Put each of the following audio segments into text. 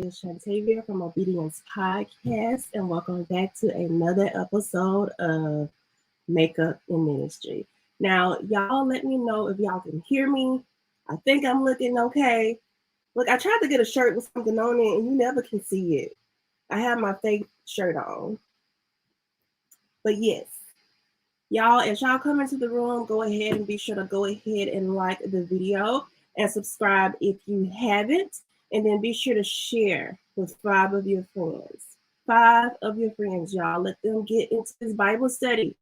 is Shantavia from Obedience Podcast, and welcome back to another episode of Makeup in Ministry. Now, y'all let me know if y'all can hear me. I think I'm looking okay. Look, I tried to get a shirt with something on it, and you never can see it. I have my fake shirt on. But yes, y'all, as y'all come into the room, go ahead and be sure to go ahead and like the video and subscribe if you haven't. And then be sure to share with 5 of your friends. 5 of your friends, y'all. Let them get into this Bible study.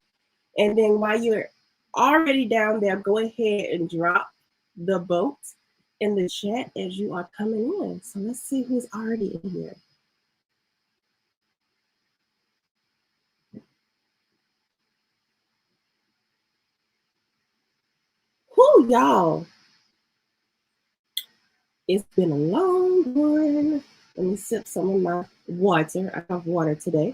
And then while you're already down there, go ahead and drop the vote in the chat as you are coming in. So let's see who's already in here. Whoo, y'all. It's been a long one. Let me sip some of my water. I have water today.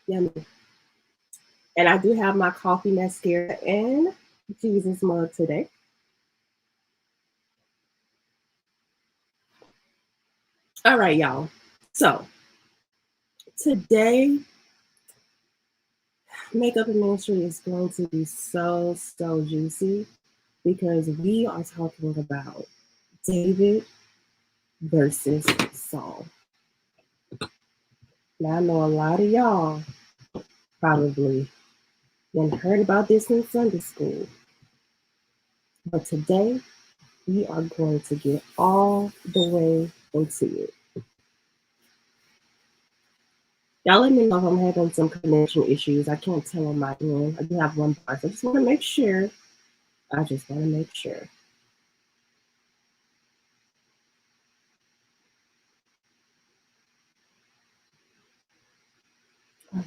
Yummy. And I do have my coffee mascara and Jesus mug today. All right, y'all. So today, Makeup in Ministry is going to be so juicy because we are talking about David versus Saul. Now, I know a lot of y'all probably didn't heard about this in Sunday school. But today, we are going to get all the way into it. Y'all let me know if I'm having some connection issues. I can't tell on my end. I do have one part. So I just want to make sure. All right.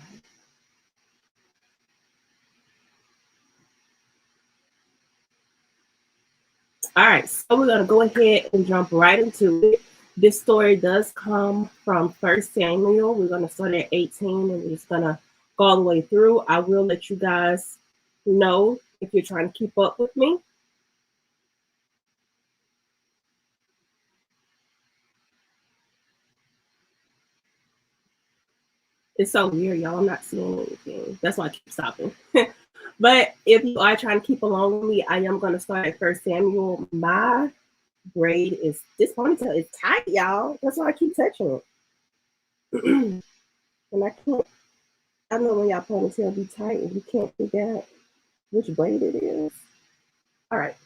All right, so we're going to go ahead and jump right into it. This story does come from 1 Samuel. We're going to start at 18 and we're just going to go all the way through. I will let you guys know if you're trying to keep up with me. It's so weird, y'all. I'm not seeing anything. That's why I keep stopping. But if you are trying to keep along with me, I am going to start at 1 Samuel. My braid is, this ponytail is tight, y'all. That's why I keep touching it. And I can't, I know when y'all ponytail be tight and you can't figure out which braid it is. All right.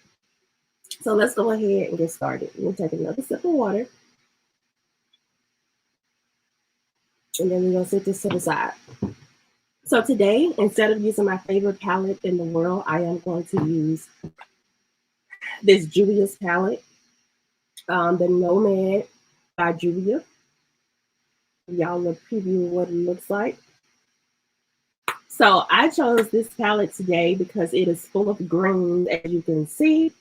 So let's go ahead and get started. We'll take another sip of water. And then we're going to set this to the side. So today, instead of using my favorite palette in the world, I am going to use this Juvia's palette, the Nomad by Juvia. Y'all will preview what it looks like. So I chose this palette today because it is full of green, as you can see.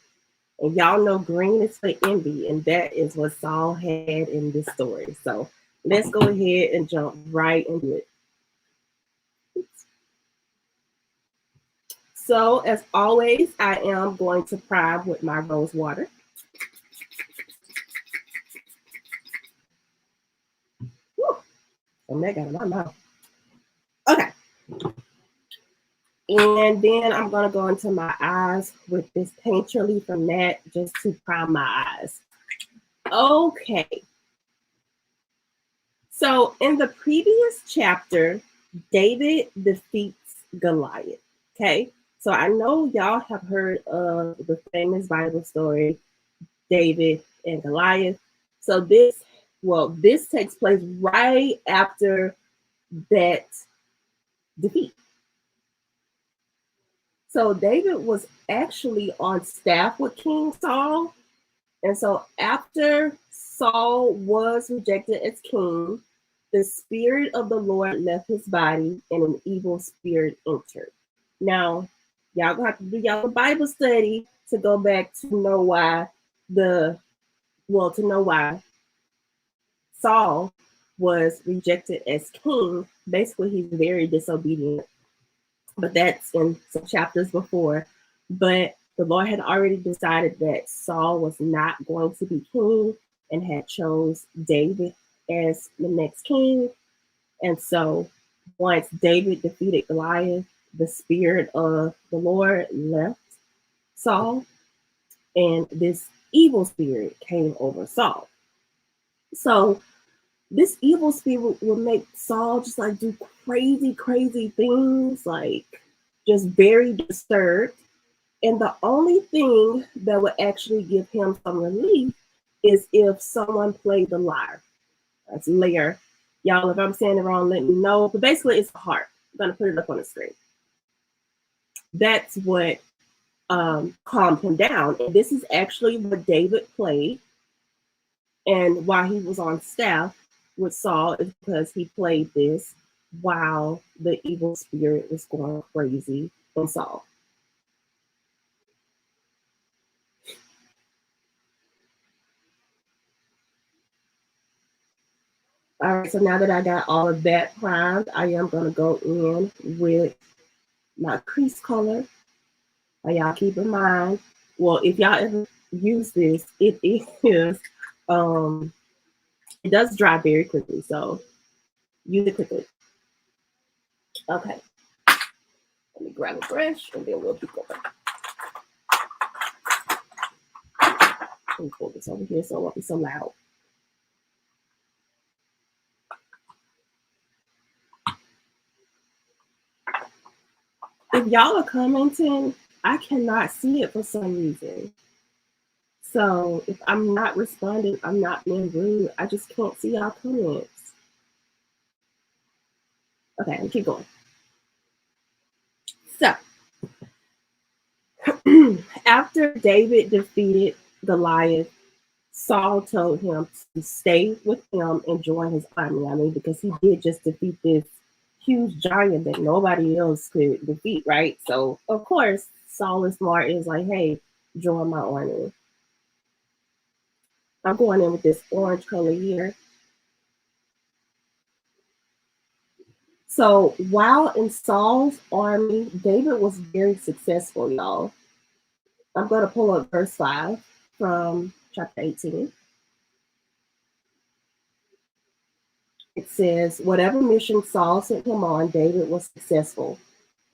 And y'all know green is for envy, and that is what Saul had in this story. So let's go ahead and jump right into it. So as always, I am going to prime with my rose water. Whew. And that got in my mouth. Okay. And then I'm going to go into my eyes with this paint Chylllllleeee from that just to prime my eyes. Okay. So in the previous chapter, David defeats Goliath. Okay. So I know y'all have heard of the famous Bible story, David and Goliath. So this takes place right after that defeat. So David was actually on staff with King Saul. And so after Saul was rejected as king, the spirit of the Lord left his body and an evil spirit entered. Now, y'all gonna have to do y'all Bible study to go back to know why Saul was rejected as king. Basically, he's very disobedient. But that's in some chapters before. But The Lord had already decided that Saul was not going to be king and had chose David as the next king. And so once David defeated Goliath, the spirit of the Lord left Saul, and this evil spirit came over Saul. So this evil spirit would make Saul just like do crazy, crazy things, like just very disturbed. And the only thing that would actually give him some relief is if someone played the lyre. That's lyre. Y'all, if I'm saying it wrong, let me know. But basically, it's a harp. I'm going to put it up on the screen. That's what calmed him down. And this is actually what David played. And while he was on staff with Saul, is because he played this while the evil spirit was going crazy on Saul. All right, so now that I got all of that primed, I am going to go in with my crease color. Now, y'all keep in mind, well, if y'all ever use this, it is, it does dry very quickly, so use it quickly. Okay, let me grab a brush and then we'll keep going. Let me pull this over here so it won't be so loud. If y'all are commenting, I cannot see it for some reason. So if I'm not responding, I'm not being rude. I just can't see y'all comments. Okay, I'll keep going. So after David defeated Goliath, Saul told him to stay with him and join his army. I mean, because he did just defeat this huge giant that nobody else could defeat, right? So of course, Saul is smart, is like, hey, join my army. I'm going in with this orange color here. So while in Saul's army, David was very successful, y'all. I'm going to pull up verse 5 from chapter 18. It says, whatever mission Saul sent him on, David was successful.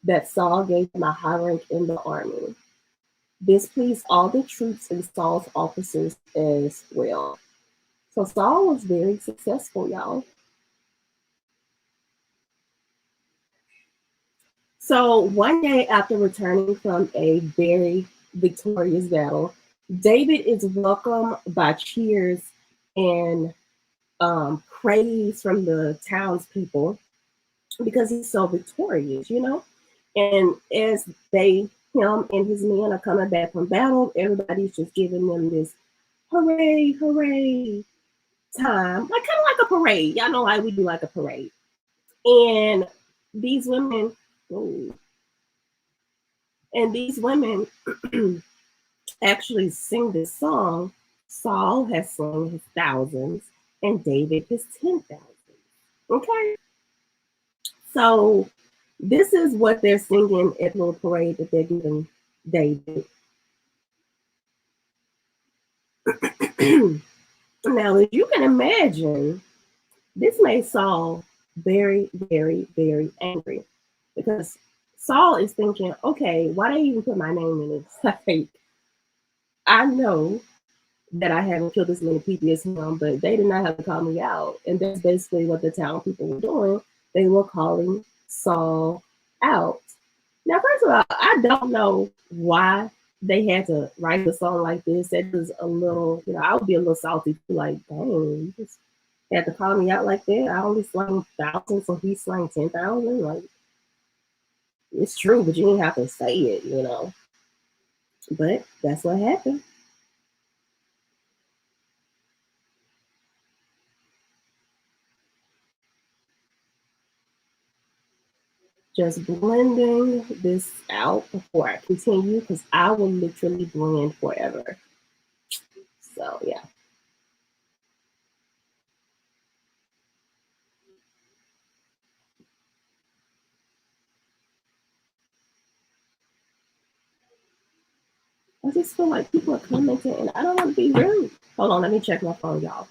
That Saul gave him a high rank in the army. This pleased all the troops and Saul's officers as well. So Saul was very successful, y'all. So one day after returning from a very victorious battle, David is welcomed by cheers and praise from the townspeople because he's so victorious, you know? And as him and his men are coming back from battle, everybody's just giving them this hooray, hooray time, like kind of like a parade. Y'all know how we do like a parade. And these women, actually sing this song. Saul has sung his thousands and David his 10,000. Okay. So this is what they're singing at the little parade that they're giving David. Now, as you can imagine, this made Saul very, very, very angry because Saul is thinking, okay, why they even put my name in it? Like, I know that I haven't killed as many people as him, but they did not have to call me out. And that's basically what the town people were doing. They were calling Saul out. Now, first of all, I don't know why they had to write a song like this. That was a little, I would be a little salty, like, dang, you just had to call me out like that. I only slang thousands, so he slang 10,000. Like, it's true, but you didn't have to say it. But that's what happened. Just blending this out before I continue because I will literally blend forever. So, yeah. I just feel like people are commenting and I don't want to be rude. Hold on, let me check my phone, y'all.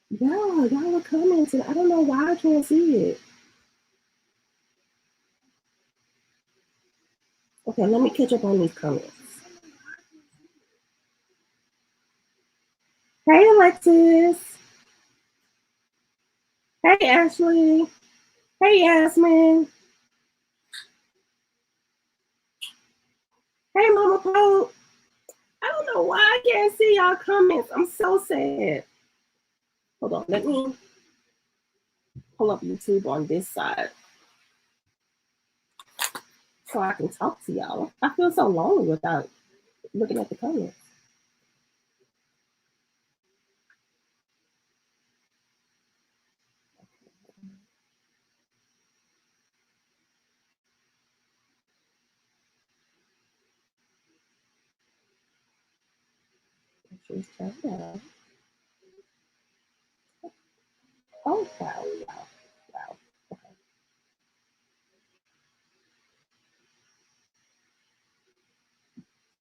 Yeah, y'all are commenting. I don't know why I can't see it. Okay, let me catch up on these comments. Hey, Alexis. Hey, Ashley. Hey, Yasmin. Hey, Mama Pope. I don't know why I can't see y'all comments. I'm so sad. Hold on, let me pull up YouTube on this side so I can talk to y'all. I feel so lonely without looking at the comments. She's turned down. Oh, wow, wow, wow. Okay.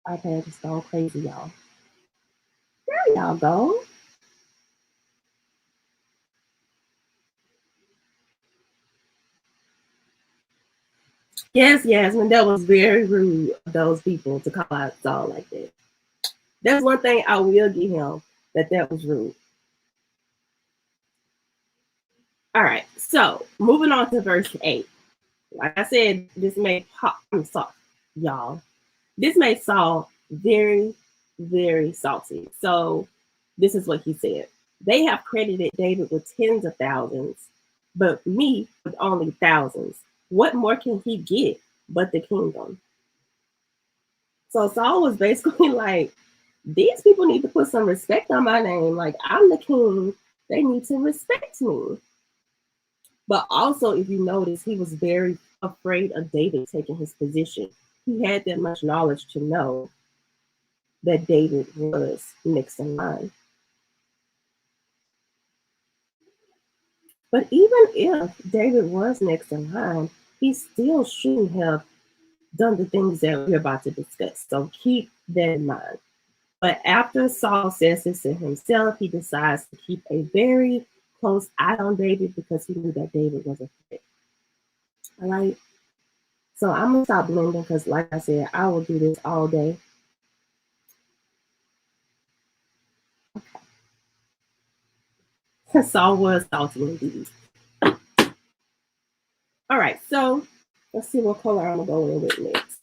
iPad is going crazy, y'all. There y'all go. Yes, Yasmin, that was very rude of those people to call out Saul like that. That's one thing I will give him, that was rude. All right, so moving on to verse 8. Like I said, this made y'all. This made Saul very, very salty. So this is what he said. They have credited David with tens of thousands, but me with only thousands. What more can he get but the kingdom? So Saul was basically like, these people need to put some respect on my name. Like, I'm the king. They need to respect me. But also, if you notice, he was very afraid of David taking his position. He had that much knowledge to know that David was next in line. But even if David was next in line, he still shouldn't have done the things that we're about to discuss. So keep that in mind. But after Saul says this to himself, he decides to keep a very close eye on David because he knew that David was a threat. All right. So I'm going to stop blending because, like I said, I will do this all day. Okay. Saul was salty indeed. All right. So let's see what color I'm going to go in with next.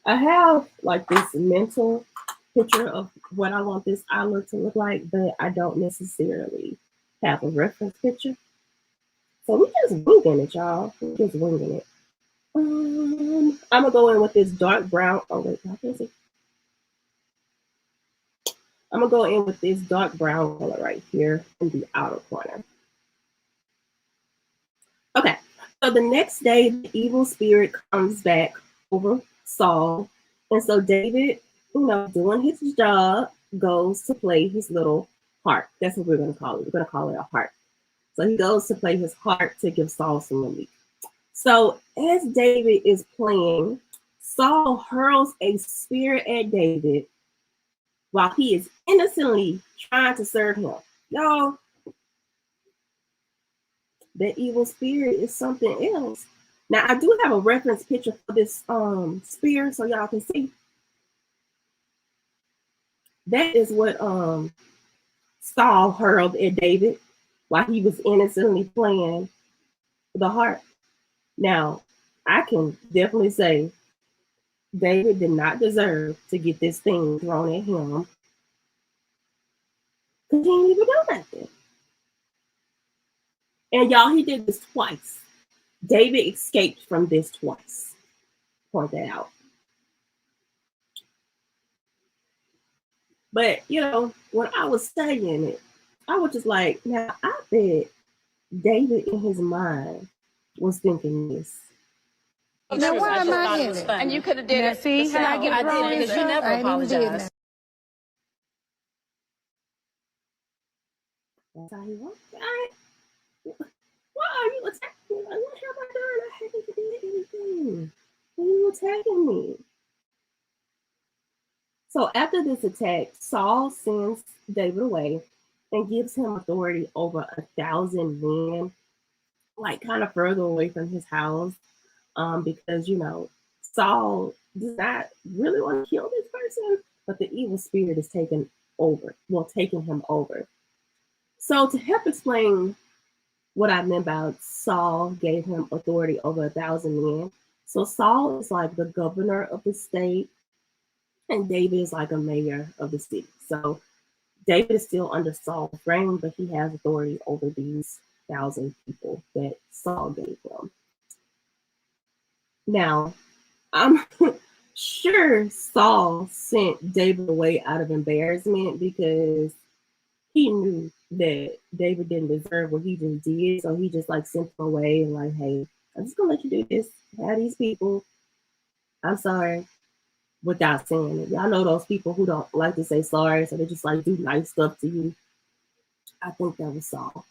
I have like this mental picture of what I want this eye look to look like, but I don't necessarily have a reference picture. So we just winging it, y'all. We just winging it. I'm gonna go in with this dark brown. Oh wait, how is it? I'm gonna go in with this dark brown color right here in the outer corner. Okay, so the next day, the evil spirit comes back over Saul, and so David, doing his job, goes to play his little harp. That's what we're gonna call it. We're gonna call it a harp. So he goes to play his harp to give Saul some relief. So as David is playing, Saul hurls a spear at David while he is innocently trying to serve him. Y'all, the evil spirit is something else. Now I do have a reference picture for this spear so y'all can see. That is what Saul hurled at David while he was innocently playing the harp. Now, I can definitely say David did not deserve to get this thing thrown at him because he didn't even do nothing. And y'all, he did this twice. David escaped from this twice. Point that out. But, when I was studying it, I was just like, now I bet David in his mind was thinking this. Now why am I in it? And you could have did now, it. See how I get thrown in stuff? You never apologized. That's how he was. All right. Why are you attacking He's like, what have I done? I haven't did anything. And you attacking me. So after this attack, Saul sends David away and gives him authority over 1,000 men, like kind of further away from his house, because Saul does not really want to kill this person, but the evil spirit is taking him over. So to help explain what I meant by Saul gave him authority over 1,000 men. So Saul is like the governor of the state, and David is like a mayor of the city. So David is still under Saul's reign, but he has authority over these 1,000 people that Saul gave him. Now, I'm sure Saul sent David away out of embarrassment because he knew that David didn't deserve what he just did. So he just like sent him away and like, hey, I'm just gonna let you do this. Have these people. I'm sorry. Without saying it. Y'all know those people who don't like to say sorry, so they just like do nice stuff to you. I think that was Saul.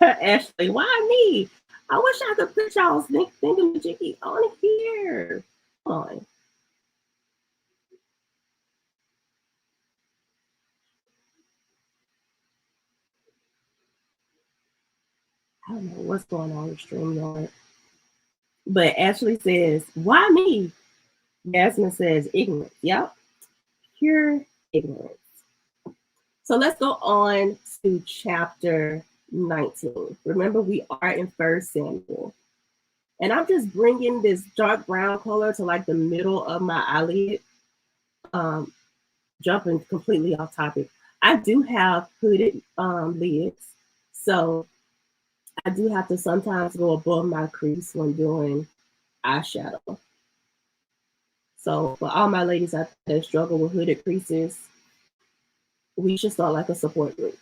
Ashley, why me? I wish I could put y'all's thingamajiggy on here. Come on. I don't know what's going on with StreamYard. But Ashley says, why me? Jasmine says, ignorance. Yep. Pure ignorance. So let's go on to chapter 19. Remember, we are in 1 Samuel. And I'm just bringing this dark brown color to like the middle of my eyelid. Jumping completely off topic. I do have hooded lids. So I do have to sometimes go above my crease when doing eyeshadow. So for all my ladies out there that struggle with hooded creases, we should start like a support group.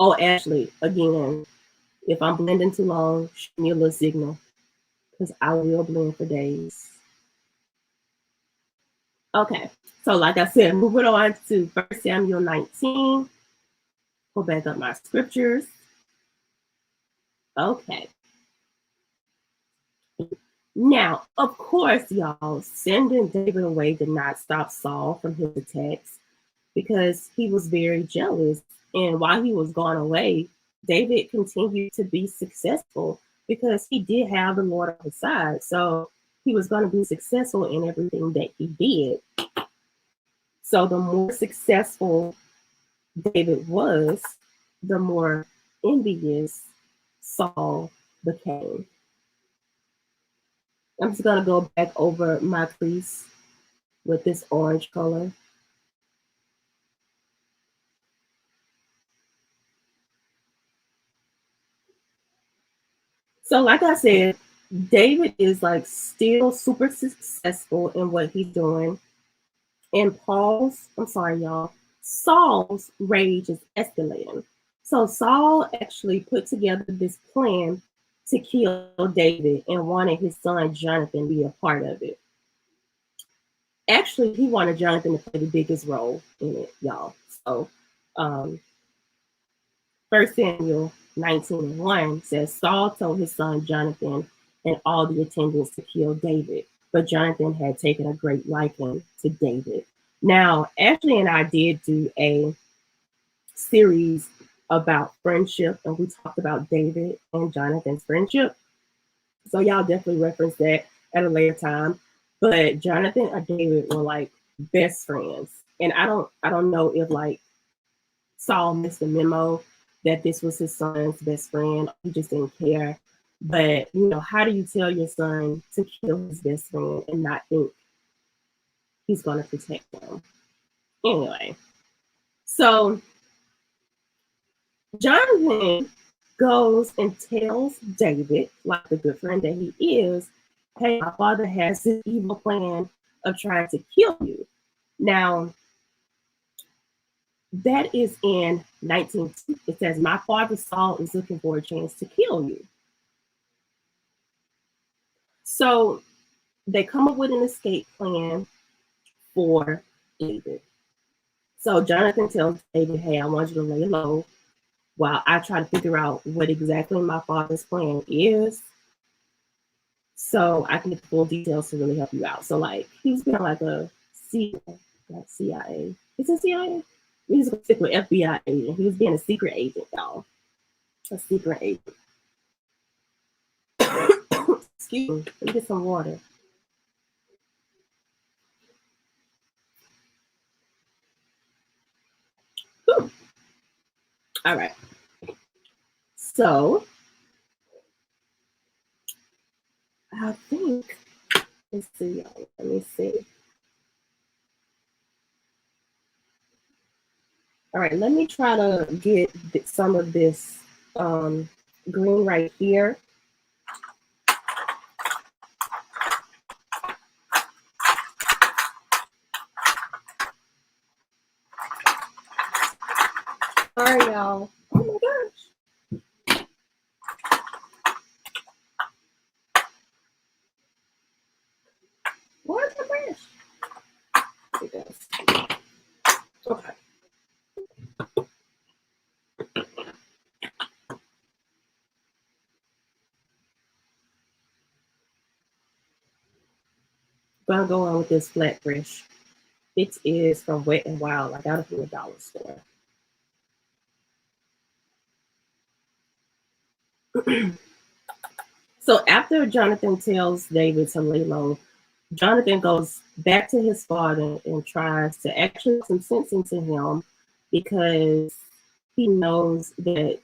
Oh, Ashley, again, if I'm blending too long, shoot me a little signal because I will blend for days. Okay, so like I said, moving on to 1 Samuel 19. Pull back up my scriptures. Okay. Now, of course, y'all, sending David away did not stop Saul from his attacks because he was very jealous. And while he was gone away, David continued to be successful because he did have the Lord on his side. So he was going to be successful in everything that he did. So the more successful David was, the more envious Saul became. I'm just going to go back over my crease with this orange color. So like I said, David is like still super successful in what he's doing. And Saul's rage is escalating. So Saul actually put together this plan to kill David and wanted his son Jonathan to be a part of it. Actually, he wanted Jonathan to play the biggest role in it, y'all. So 1 Samuel 19:1 says, Saul told his son Jonathan and all the attendants to kill David, but Jonathan had taken a great liking to David. Now, Ashley and I did do a series about friendship, and we talked about David and Jonathan's friendship. So y'all definitely reference that at a later time. But Jonathan and David were like best friends. And I don't know if like Saul missed the memo that this was his son's best friend. He just didn't care. But how do you tell your son to kill his best friend and not think he's gonna protect him? Anyway, so Jonathan goes and tells David, like the good friend that he is, hey, my father has this evil plan of trying to kill you. Now, that is in 19. It says, my father Saul is looking for a chance to kill you. So they come up with an escape plan for David. So Jonathan tells David, hey, I want you to lay low while I try to figure out what exactly my father's plan is, so I can get the full details to really help you out. So like he's been like a CIA. Is it CIA? He's a secret FBI agent. He was being a secret agent, y'all. A secret agent. Excuse me. Let me get some water. Whew. All right. So I think, let's see, y'all. Let me see. All right, let me try to get some of this green right here. All right, y'all. Oh my gosh. Where's the brush? It goes. Okay. Gonna go on with this flat brush. It is from Wet and Wild. I got it from the dollar store. So after Jonathan tells David to lay low, Jonathan goes back to his father and tries to actually put some sense into him, because he knows that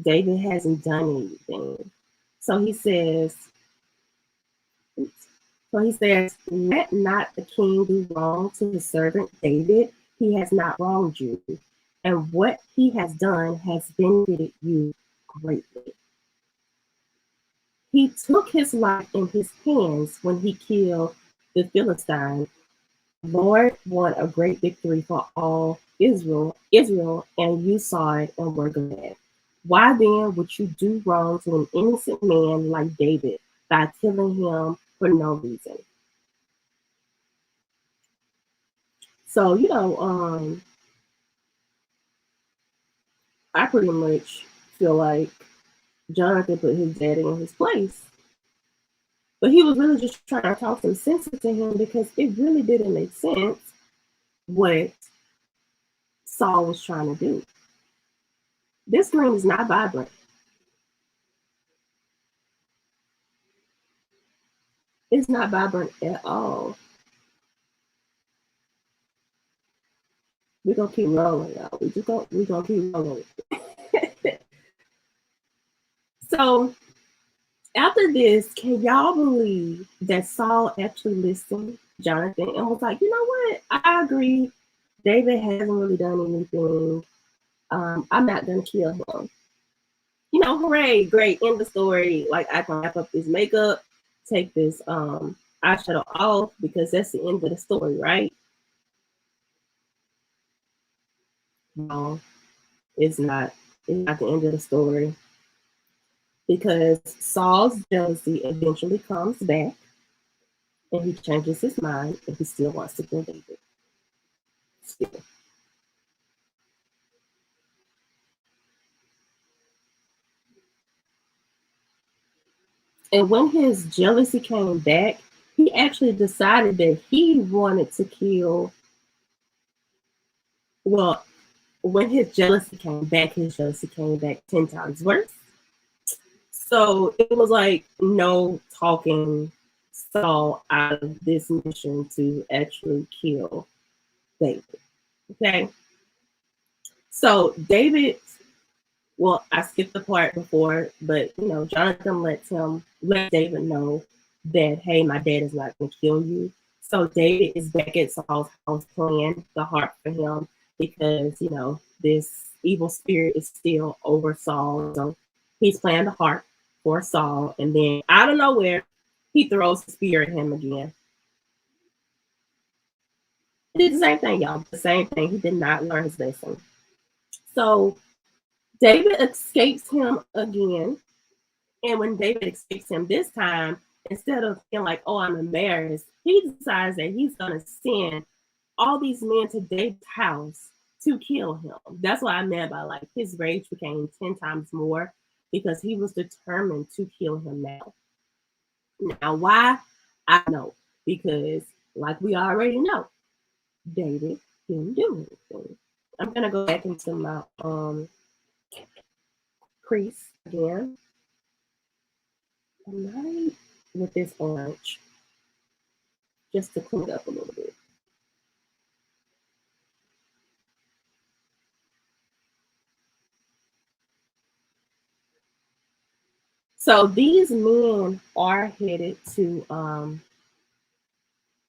David hasn't done anything. So he says, let not the king do wrong to his servant David. He has not wronged you, and what he has done has benefited you greatly. He took his life in his hands when he killed the Philistine. The Lord won a great victory for all Israel, and you saw it and were glad. Why then would you do wrong to an innocent man like David by killing him for no reason? So, I pretty much feel like Jonathan put his daddy in his place. But he was really just trying to talk some sense to him, because it really didn't make sense what Saul was trying to do. This dream is not vibrant. It's not vibrant at all. We're gonna keep rolling, y'all. We're gonna keep rolling. So after this, can y'all believe that Saul actually listened to Jonathan and was like, you know what? I agree. David hasn't really done anything. I'm not gonna kill him. Hooray, great, end the story. Like, I can wrap up this makeup, take this eyeshadow off, because that's the end of the story, right? No, it's not. It's not the end of the story, because Saul's jealousy eventually comes back, and he changes his mind, and he still wants to kill David. Still. And when his jealousy came back, he actually decided that he wanted to kill. Well, when his jealousy came back 10 times worse. So it was like no talking Saul out of this mission to actually kill David. Okay. So David, well, I skipped the part before, but Jonathan let David know that, hey, my dad is not going to kill you. So David is back at Saul's house playing the harp for him, because this evil spirit is still over Saul. So he's playing the harp for Saul, and then out of nowhere, he throws the spear at him again. He did the same thing, y'all. The same thing. He did not learn his lesson. So David escapes him again. And when David escapes him this time, instead of feeling like, oh, I'm embarrassed, he decides that he's going to send all these men to David's house to kill him. That's what I meant by like his rage became 10 times more because he was determined to kill him now. Now, why? I know. Because, like we already know, David didn't do anything. I'm gonna go back into my crease again. Right with this orange. Just to clean it up a little bit. So these men are headed to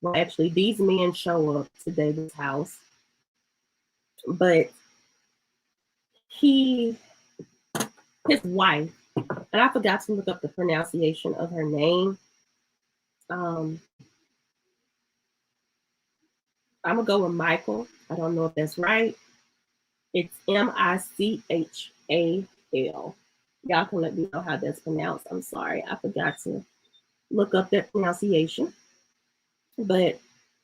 well, actually, these men show up to David's house, but his wife, and I forgot to look up the pronunciation of her name. I'm gonna go with Michael. I don't know if that's right. It's Michal. Y'all can let me know how that's pronounced. I'm sorry, I forgot to look up that pronunciation. But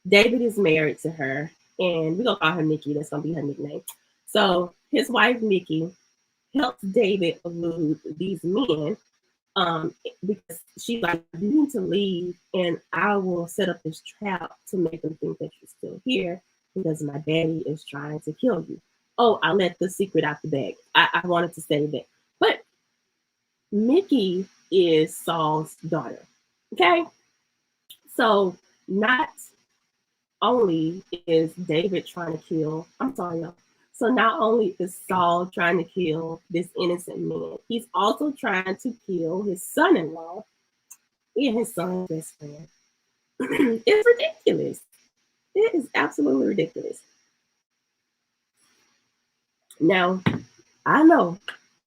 David is married to her, and we're gonna call her Nikki. That's gonna be her nickname. So his wife Nikki helps David elude these men because she's like, you need to leave, and I will set up this trap to make them think that you're still here because my daddy is trying to kill you. Oh, I let the secret out the bag. I wanted to say that. But Nikki is Saul's daughter. Okay? So not only is David trying to kill, I'm sorry, y'all. So not only is Saul trying to kill this innocent man, he's also trying to kill his son-in-law and his son's best friend. It's ridiculous. It is absolutely ridiculous. Now, I know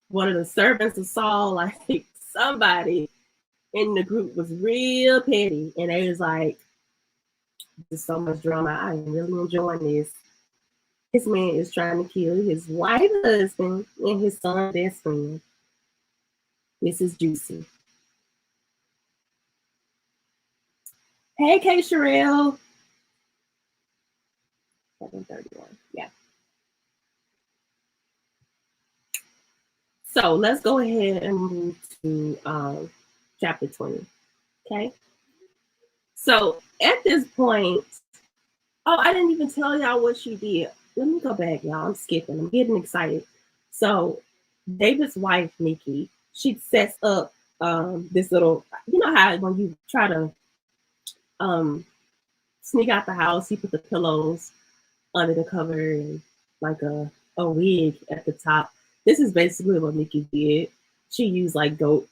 one of the servants of Saul, like somebody in the group was real petty, and they was like, there's so much drama. I am really enjoying this. This man is trying to kill his wife, husband, and his son's best friend. This is juicy. Hey, K. Sherelle. 7:31. Yeah. So let's go ahead and move to chapter 20. Okay. So at this point, oh, I didn't even tell y'all what she did. Let me go back, y'all. I'm skipping. I'm getting excited. So David's wife, Nikki, she sets up this little, you know how when you try to sneak out the house, you put the pillows under the cover and like a wig at the top. This is basically what Nikki did. She used like goat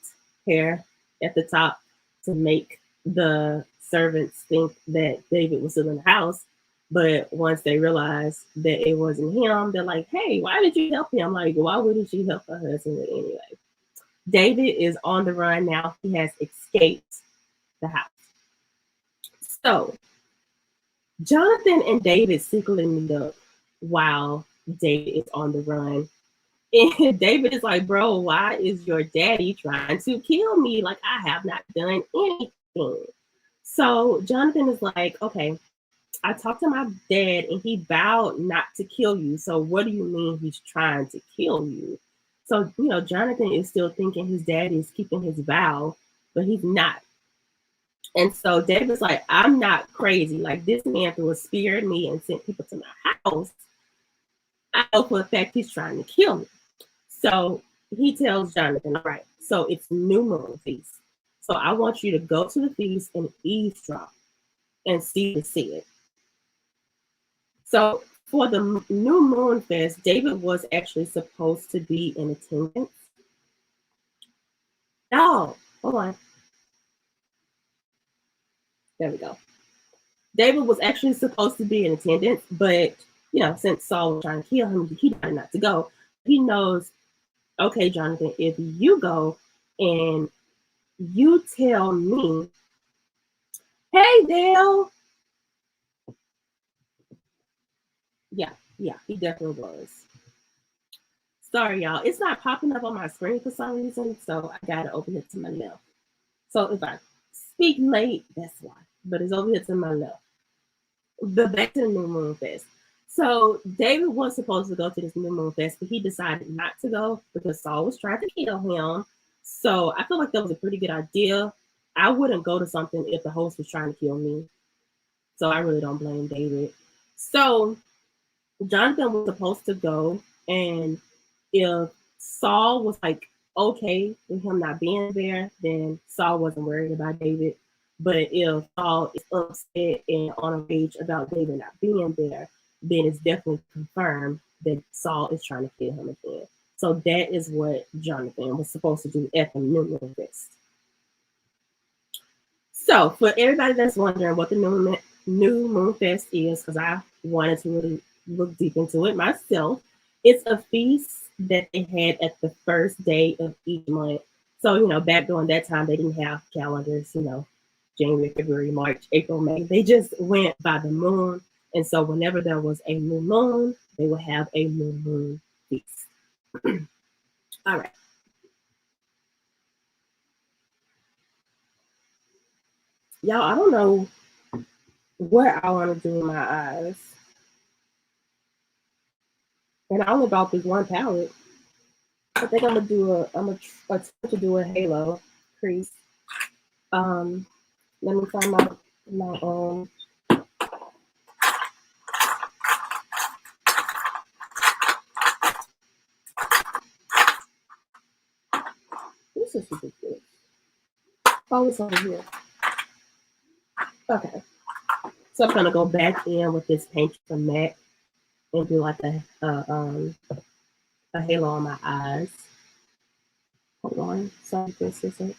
hair at the top to make the servants think that David was still in the house. But once they realized that it wasn't him, they're like, hey, why did you help him? Like, why wouldn't she help her husband anyway? David is on the run now. He has escaped the house. So Jonathan and David secretly meet up while David is on the run. And David is like, bro, why is your daddy trying to kill me? Like, I have not done anything. So Jonathan is like, okay, I talked to my dad and he vowed not to kill you. So what do you mean he's trying to kill you? So, you know, Jonathan is still thinking his dad is keeping his vow, but he's not. And so David's like, I'm not crazy. Like, this man threw a spear at me and sent people to my house. I know for a fact he's trying to kill me. So he tells Jonathan, all right, so it's new moon feast. So I want you to go to the feast and eavesdrop and see the said. So for the new moon fest, David was actually supposed to be in attendance. Oh, hold on. There we go. David was actually supposed to be in attendance, but you know, since Saul was trying to kill him, he decided not to go. He knows, okay, Jonathan, if you go and you tell me, hey, Dale. Yeah, he definitely was. Sorry, y'all. It's not popping up on my screen for some reason, so I gotta open it to my left. So if I speak late, that's why. But it's over here to my left. the back to the New Moon Fest. So David was supposed to go to this New Moon Fest, but he decided not to go because Saul was trying to kill him. So I feel like that was a pretty good idea. I wouldn't go to something if the host was trying to kill me. So I really don't blame David. So Jonathan was supposed to go, and if Saul was like okay with him not being there, then Saul wasn't worried about David. But if Saul is upset and on a rage about David not being there, then it's definitely confirmed that Saul is trying to kill him again. So that is what Jonathan was supposed to do at the New Moon Fest. So for everybody that's wondering what the New Moon Fest is, because I wanted to really look deep into it myself, it's a feast that they had at the first day of each month. So, back during that time, they didn't have calendars, January, February, March, April, May. They just went by the moon. And so whenever there was a new moon, they would have a new moon feast. All right. Y'all, I don't know what I want to do with my eyes. And I only bought this one palette. I think I'm gonna attempt to do a halo crease. Let me find my this is ridiculous. Oh, it's over here. Okay. So I'm gonna go back in with this paint from MAC and do like a halo on my eyes. Hold on. Sorry, this isn't.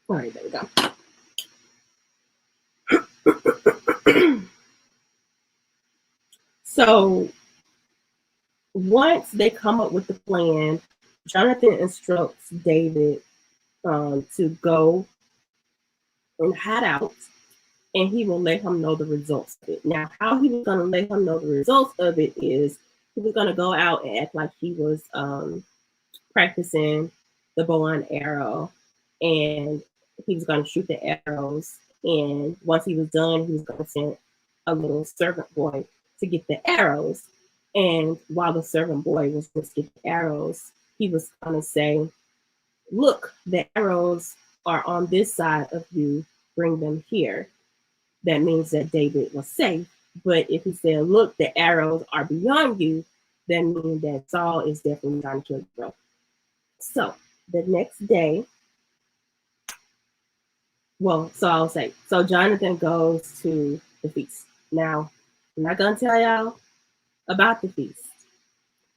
All right, there we go. So once they come up with the plan, Jonathan instructs David to go and hide out, and he will let him know the results of it. Now, how he was going to let him know the results of it is he was going to go out and act like he was practicing the bow and arrow, and he was going to shoot the arrows. And once he was done, he was going to send a little servant boy to get the arrows. And while the servant boy was going to get the arrows, he was going to say, "Look, the arrows are on this side of you. Bring them here." That means that David was safe. But if he said, "Look, the arrows are beyond you," that means that Saul is definitely trying to kill you, bro. So the next day, so I'll say, so Jonathan goes to the feast. Now, I'm not gonna tell y'all about the feast.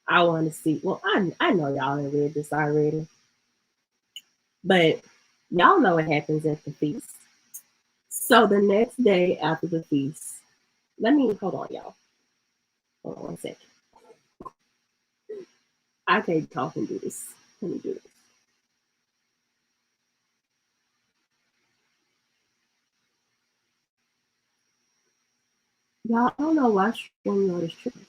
I want to see. Well, I know y'all have read this already, but y'all know what happens at the feast. So the next day after the feast, hold on, y'all. Hold on 1 second. I can't talk and do this. Let me do this. Y'all, I don't know why StreamYard is tripping.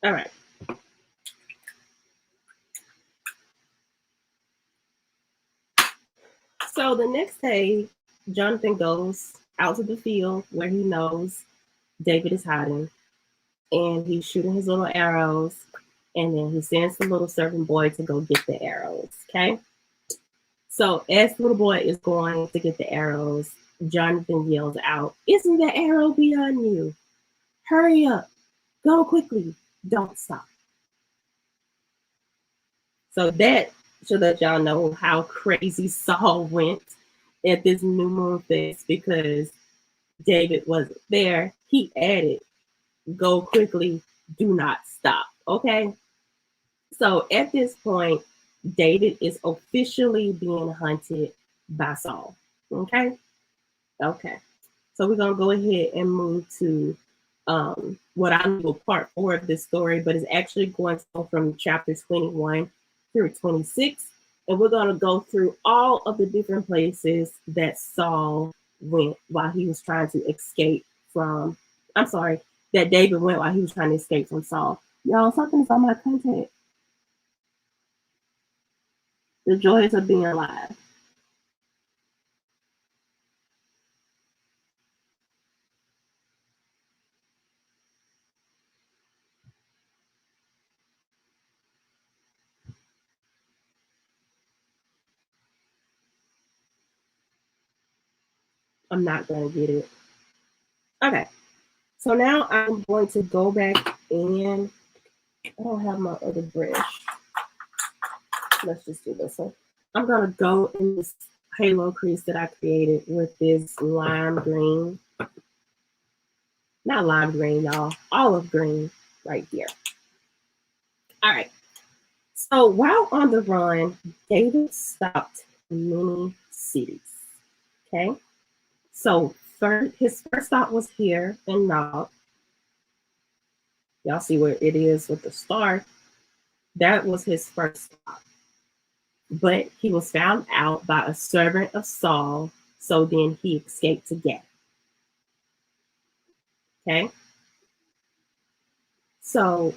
All right. So the next day, Jonathan goes out to the field where he knows David is hiding, and he's shooting his little arrows, and then he sends the little servant boy to go get the arrows. Okay. So as the little boy is going to get the arrows, Jonathan yells out, "Isn't the arrow beyond you? Hurry up. Go quickly. Don't stop." So that should let y'all know how crazy Saul went at this new moon fest because David wasn't there. He added, "Go quickly. Do not stop." Okay. So at this point, David is officially being hunted by Saul. Okay. Okay. So we're gonna go ahead and move to what I know part 4 of this story, but it's actually going to go from chapter 21 through 26. And we're gonna go through all of the different places that Saul went while he was trying to escape from, I'm sorry, that David went while he was trying to escape from Saul. Y'all, something's on my content. The joys of being alive. I'm not gonna get it. Okay. So now I'm going to go back and I don't have my other brush. Let's just do this one. I'm gonna go in this halo crease that I created with this lime green. Not lime green, y'all. Olive green right here. All right. So while on the run, David stopped many cities. Okay. So his first stop was here in Nob. Y'all see where it is with the star. That was his first stop. But he was found out by a servant of Saul, so then he escaped to Gath. Okay? So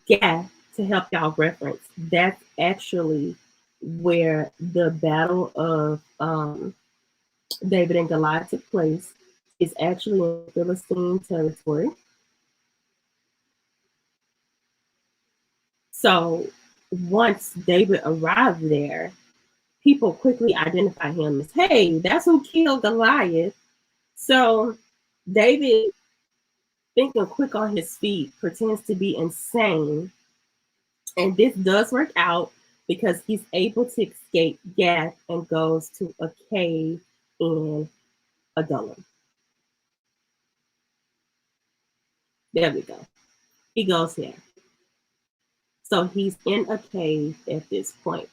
Gath, to help y'all reference, that's actually where the battle of David and Goliath took place. It's actually in Philistine territory. So once David arrived there, people quickly identify him as, hey, that's who killed Goliath. So David, thinking quick on his feet, pretends to be insane. And this does work out because he's able to escape Gath and goes to a cave in Adullam. There we go. He goes there. So he's in a cave at this point.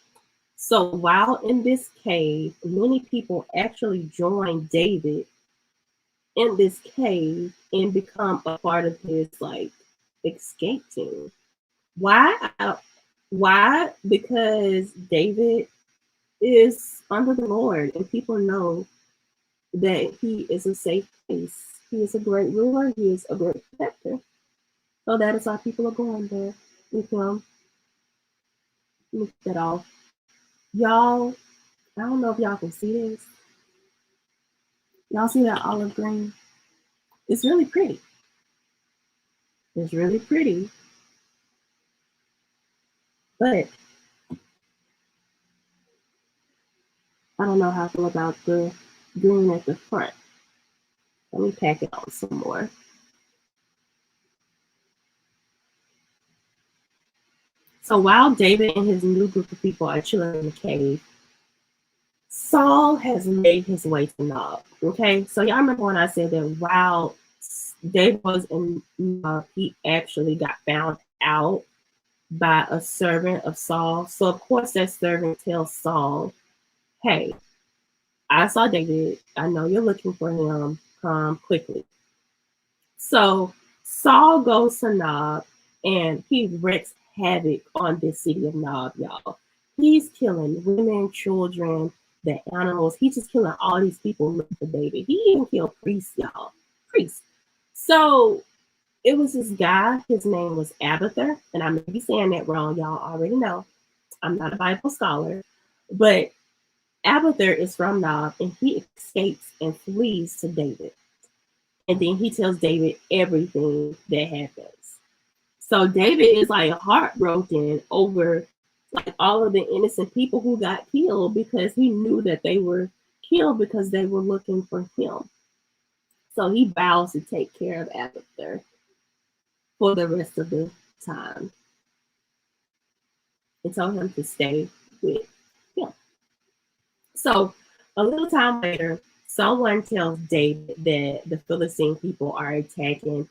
So while in this cave, many people actually join David in this cave and become a part of his escape team. Why? Why? Because David is under the Lord and people know that he is a safe place. He is a great ruler. He is a great protector. So that is why people are going there with him. Look that off. Y'all, I don't know if y'all can see this. Y'all see that olive green? It's really pretty. It's really pretty. But I don't know how I feel about the green at the front. Let me pack it on some more. So while David and his new group of people are chilling in the cave, Saul has made his way to Nob. Okay, so y'all remember when I said that while David was in Nob, he actually got found out by a servant of Saul. So of course that servant tells Saul, hey, I saw David. I know you're looking for him. Come quickly. So Saul goes to Nob and he wreaks havoc on this city of Nob, y'all. He's killing women, children, the animals. He's just killing all these people looking for David. He even killed priests, y'all. Priests. So It was this guy, his name was Abathar, and I may be saying that wrong, y'all already know. I'm not a Bible scholar, but Abathar is from Nob, and he escapes and flees to David. And then he tells David everything that happens. So David is like heartbroken over like all of the innocent people who got killed because he knew that they were killed because they were looking for him. So he vows to take care of Abathar for the rest of the time and told him to stay with him. So a little time later, someone tells David that the Philistine people are attacking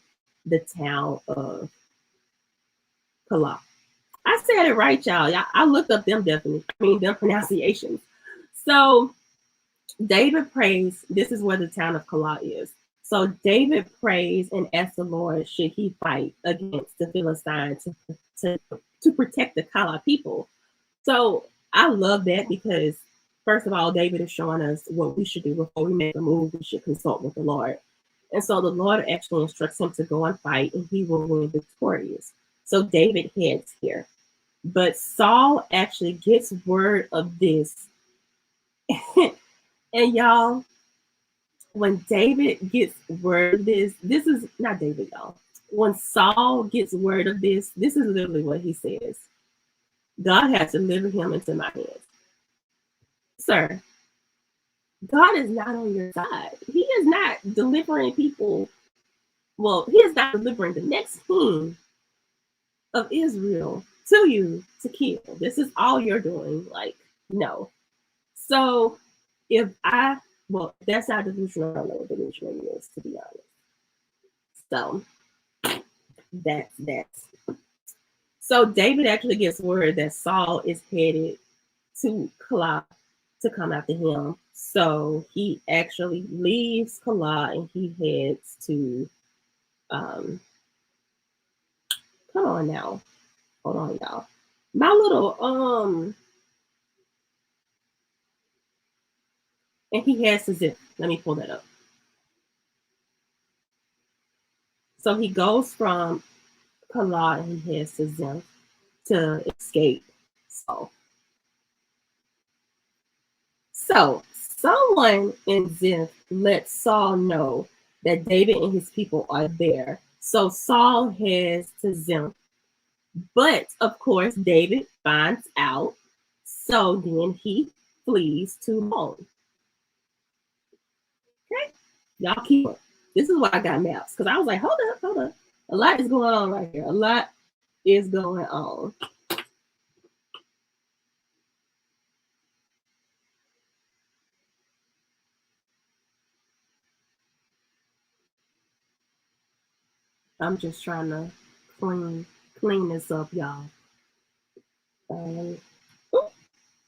the town of Chylllllleeee. I said it right, y'all. I looked up them them pronunciations. So David prays. This is where the town of Chylllllleeee is. So David prays and asks the Lord, should he fight against the Philistines to protect the Chylllllleeee people? So I love that because, first of all, David is showing us what we should do before we make a move. We should consult with the Lord. And so the Lord actually instructs him to go and fight, and he will win victorious. So David heads here. But Saul actually gets word of this. And y'all, when David gets word of this is not David, y'all. When Saul gets word of this is literally what he says. God has delivered him into my hands. Sir, God is not on your side. He is not delivering people. Well, he is not delivering the next king of Israel to you to kill. This is all you're doing. Like, no. So that's not delusional. I don't know what delusional is, to be honest. So that's. So David actually gets word that Saul is headed to Chylllllleeee to come after him. So he actually leaves Chylllllleeee and he heads to come on now. Hold on, y'all. My little and he heads to Ziph. Let me pull that up. So he goes from Chylllllleeee and he heads to Ziph to escape Saul. So someone in Ziph lets Saul know that David and his people are there. So Saul heads to Ziph. But of course, David finds out. So then he flees to Saul. Okay, y'all keep up. This is why I got maps, because I was like, hold up. A lot is going on right here. A lot is going on. I'm just trying to clean this up, y'all.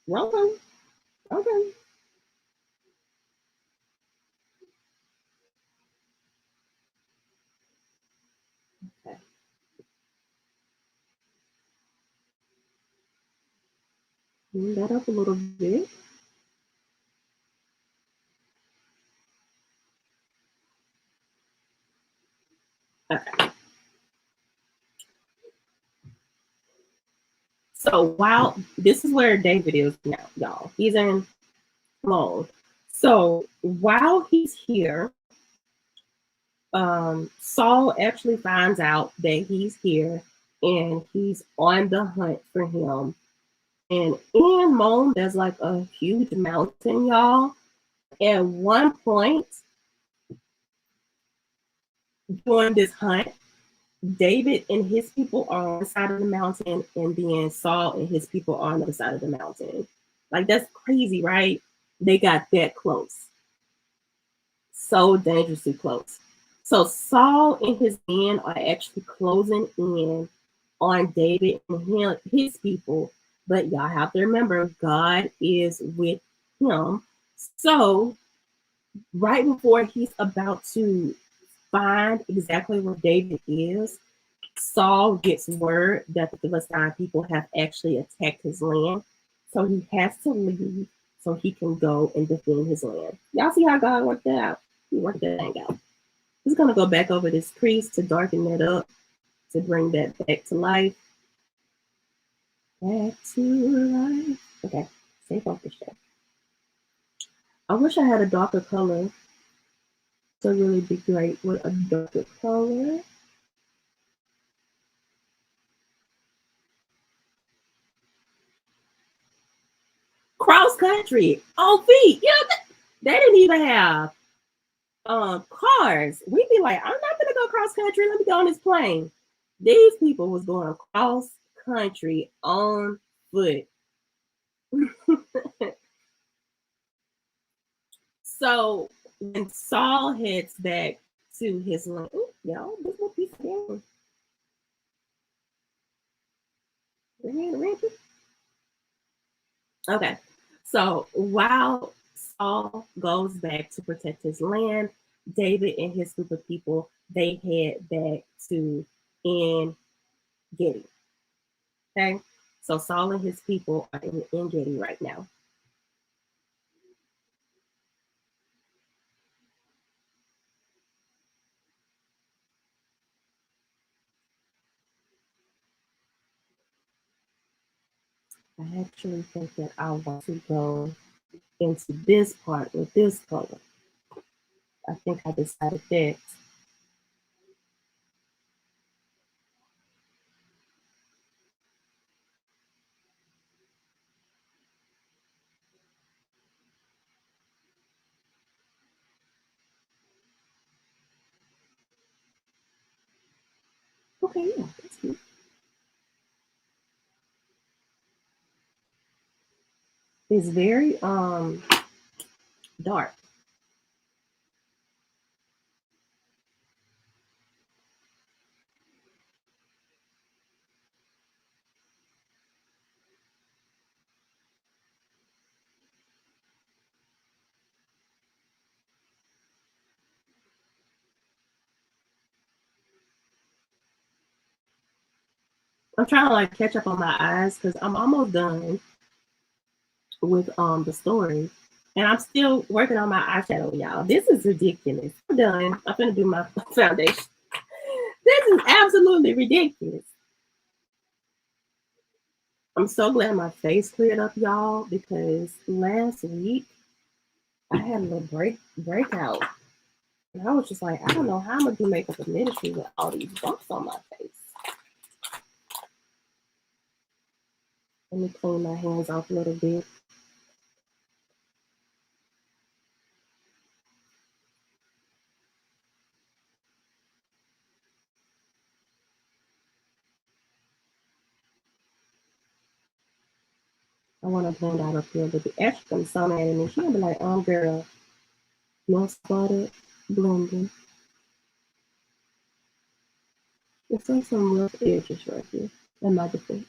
Wrong. Okay. Okay. Clean that up a little bit. Okay. So while this is where David is now, y'all, he's in Saul. So while he's here, Saul actually finds out that he's here and he's on the hunt for him. And in Moan, there's like a huge mountain, y'all. At one point during this hunt, David and his people are on the side of the mountain, and then Saul and his people are on the other side of the mountain. Like, that's crazy, right? They got that close. So dangerously close. So Saul and his men are actually closing in on David and his people. But y'all have to remember, God is with him. So right before he's about to find exactly where David is, Saul gets word that the Philistine people have actually attacked his land. So he has to leave so he can go and defend his land. Y'all see how God worked that out? He worked that thing out. Just gonna go back over this crease to darken that up, to bring that back to life. Back to life. Okay, stay focused there. I wish I had a darker color to really be great with a darker color. Cross country on feet. You know, they didn't even have cars. We'd be like, I'm not gonna go cross country. Let me go on this plane. These people was going cross country on foot. So when Saul heads back to his land, y'all, this will be scary. Okay, so while Saul goes back to protect his land, David and his group of people, they head back to En-Gedi. Okay, so Saul and his people are in En-Gedi right now. I actually think that I want to go into this part with this color. I think I decided that. Okay, yeah, that's cute. It's very dark. I'm trying to like catch up on my eyes because I'm almost done with the story. And I'm still working on my eyeshadow, y'all. This is ridiculous. I'm done. I'm gonna do my foundation. This is absolutely ridiculous. I'm so glad my face cleared up, y'all, because last week I had a little breakout. And I was just like, I don't know how I'm gonna do makeup in ministry with all these bumps on my face. Let me clean my hands off a little bit. I want to blend out up here, but the extra comes so mad at me. She'll be like, girl, no started blending. It's like some rough edges right here in my defense.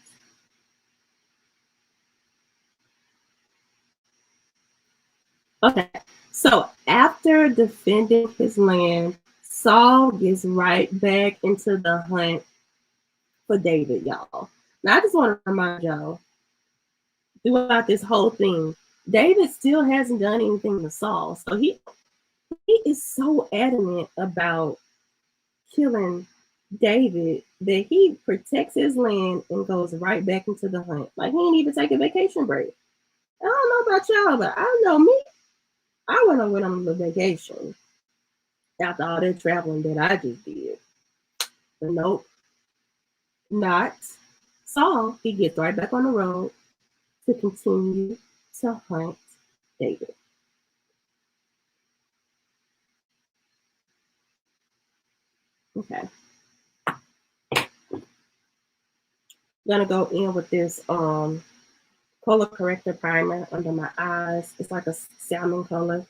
Okay, so after defending his land, Saul gets right back into the hunt for David, y'all. Now, I just want to remind y'all, throughout this whole thing, David still hasn't done anything to Saul. So he is so adamant about killing David that he protects his land and goes right back into the hunt. Like he ain't even take a vacation break. I don't know about y'all, but I know me. I went on a little vacation after all that traveling that I just did. But nope, not Saul. He gets right back on the road to continue to hunt David. Okay. Gonna go in with this color corrector primer under my eyes. It's like a salmon color.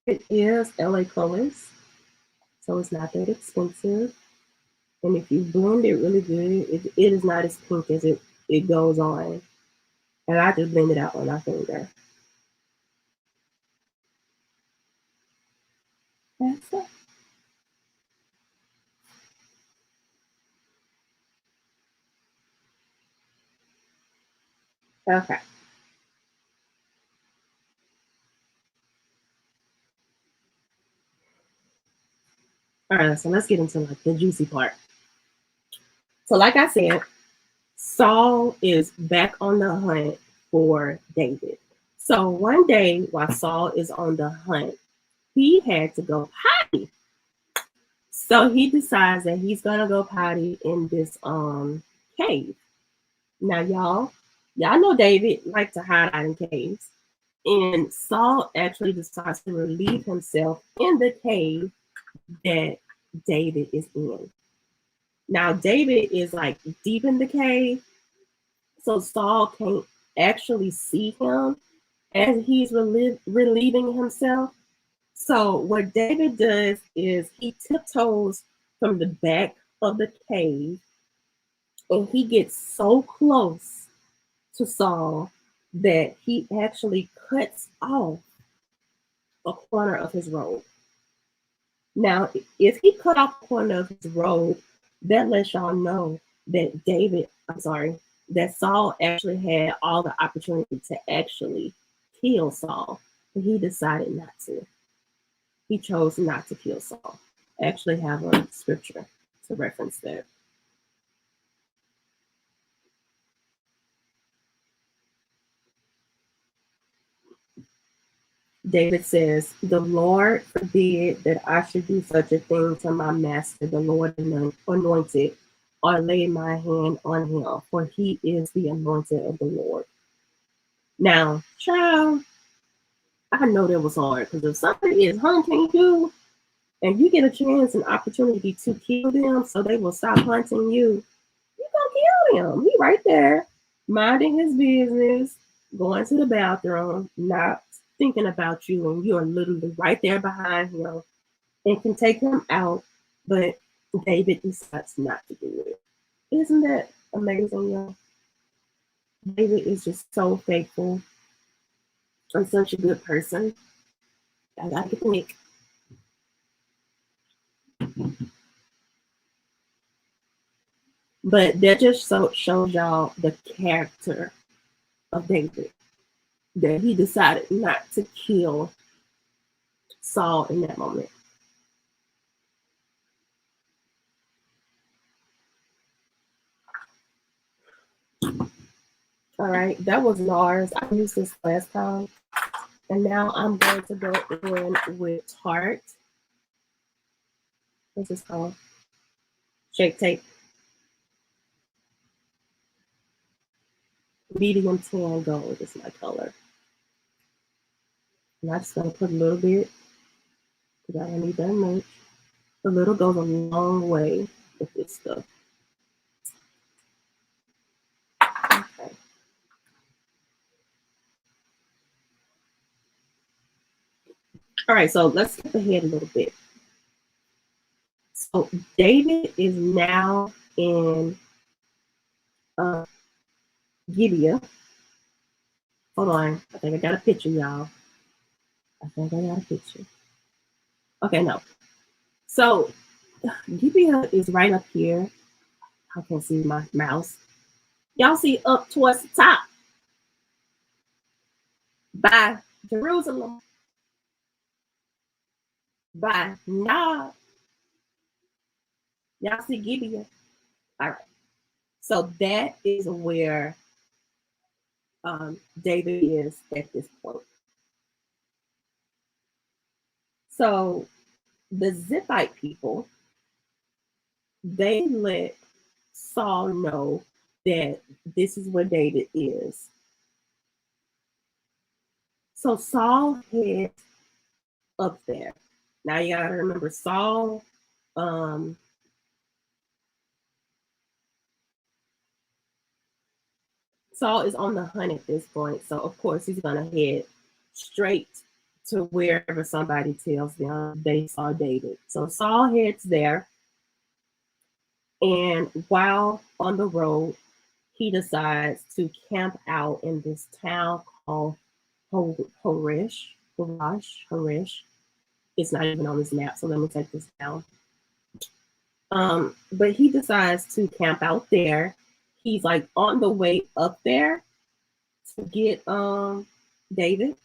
It is LA Colors, so it's not that expensive. And if you blend it really good, it is not as pink as it goes on. And I just blend it out on my finger. That's it. Okay. All right, so let's get into like the juicy part. So, like I said, Saul is back on the hunt for David. So one day while Saul is on the hunt, he had to go potty. So he decides that he's gonna go potty in this cave. Now y'all know David liked to hide out in caves. And Saul actually decides to relieve himself in the cave that David is in. Now David is like deep in the cave, so Saul can't actually see him as he's relieving himself. So what David does is he tiptoes from the back of the cave and he gets so close to Saul that he actually cuts off a corner of his robe. Now, if he cut off a corner of his robe, that lets y'all know that that Saul actually had all the opportunity to actually kill Saul, but he decided not to. He chose not to kill Saul. I actually have a scripture to reference that. David says, "The Lord forbid that I should do such a thing to my master, the Lord anointed, or lay my hand on him, for he is the anointed of the Lord." Now, child, I know that was hard because if somebody is hunting you and you get a chance and opportunity to kill them so they will stop hunting you, you gonna kill him. He right there, minding his business, going to the bathroom, not thinking about you, and you're literally right there behind him and can take him out. But David decides not to do it. Isn't that amazing, y'all? David is just so faithful and such a good person. I got to think. But that just shows y'all the character of David, that he decided not to kill Saul in that moment. All right, that was Lars. I used this last time. And now I'm going to go in with Tarte. What's this called? Shape Tape. Medium tan gold is my color. And I'm just going to put a little bit, because I don't need that much. A little goes a long way with this stuff. Okay. All right, so let's skip ahead a little bit. So David is now in Gibeah. Hold on. I think I got a picture, y'all. Okay, no. So Gibeah is right up here. I can't see my mouse. Y'all see up towards the top by Jerusalem, by Nob. Y'all see Gibeah? All right. So that is where David is at this point. So the Zipite people, they let Saul know that this is where David is. So Saul heads up there. Now you gotta remember Saul Saul is on the hunt at this point, so of course he's gonna head straight to wherever somebody tells them they saw David. So Saul heads there, and while on the road, he decides to camp out in this town called Horish. It's not even on this map, so let me take this down. But he decides to camp out there. He's like on the way up there, to get David.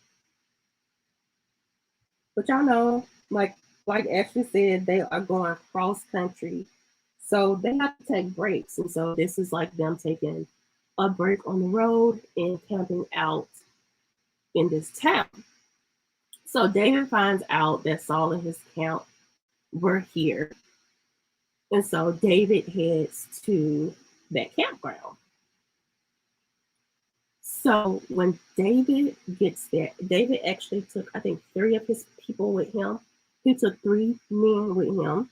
But y'all know, like Ashley said, they are going cross country. So they have to take breaks. And so this is like them taking a break on the road and camping out in this town. So David finds out that Saul and his camp were here. And so David heads to that campground. So when David gets there, David actually took, I think, 3 of his people with him. He took 3 men with him.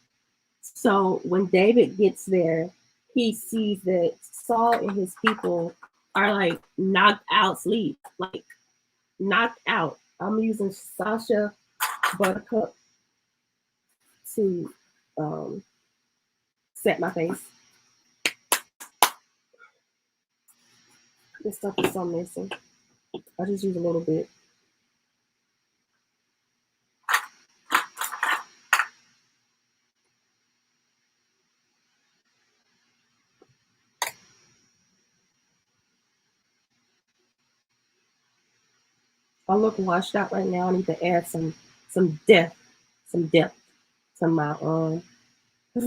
So when David gets there, he sees that Saul and his people are like knocked out sleep, like knocked out. I'm using Sasha Buttercup to set my face. This stuff is so messy. I just use a little bit. I look washed out right now. I need to add some depth to my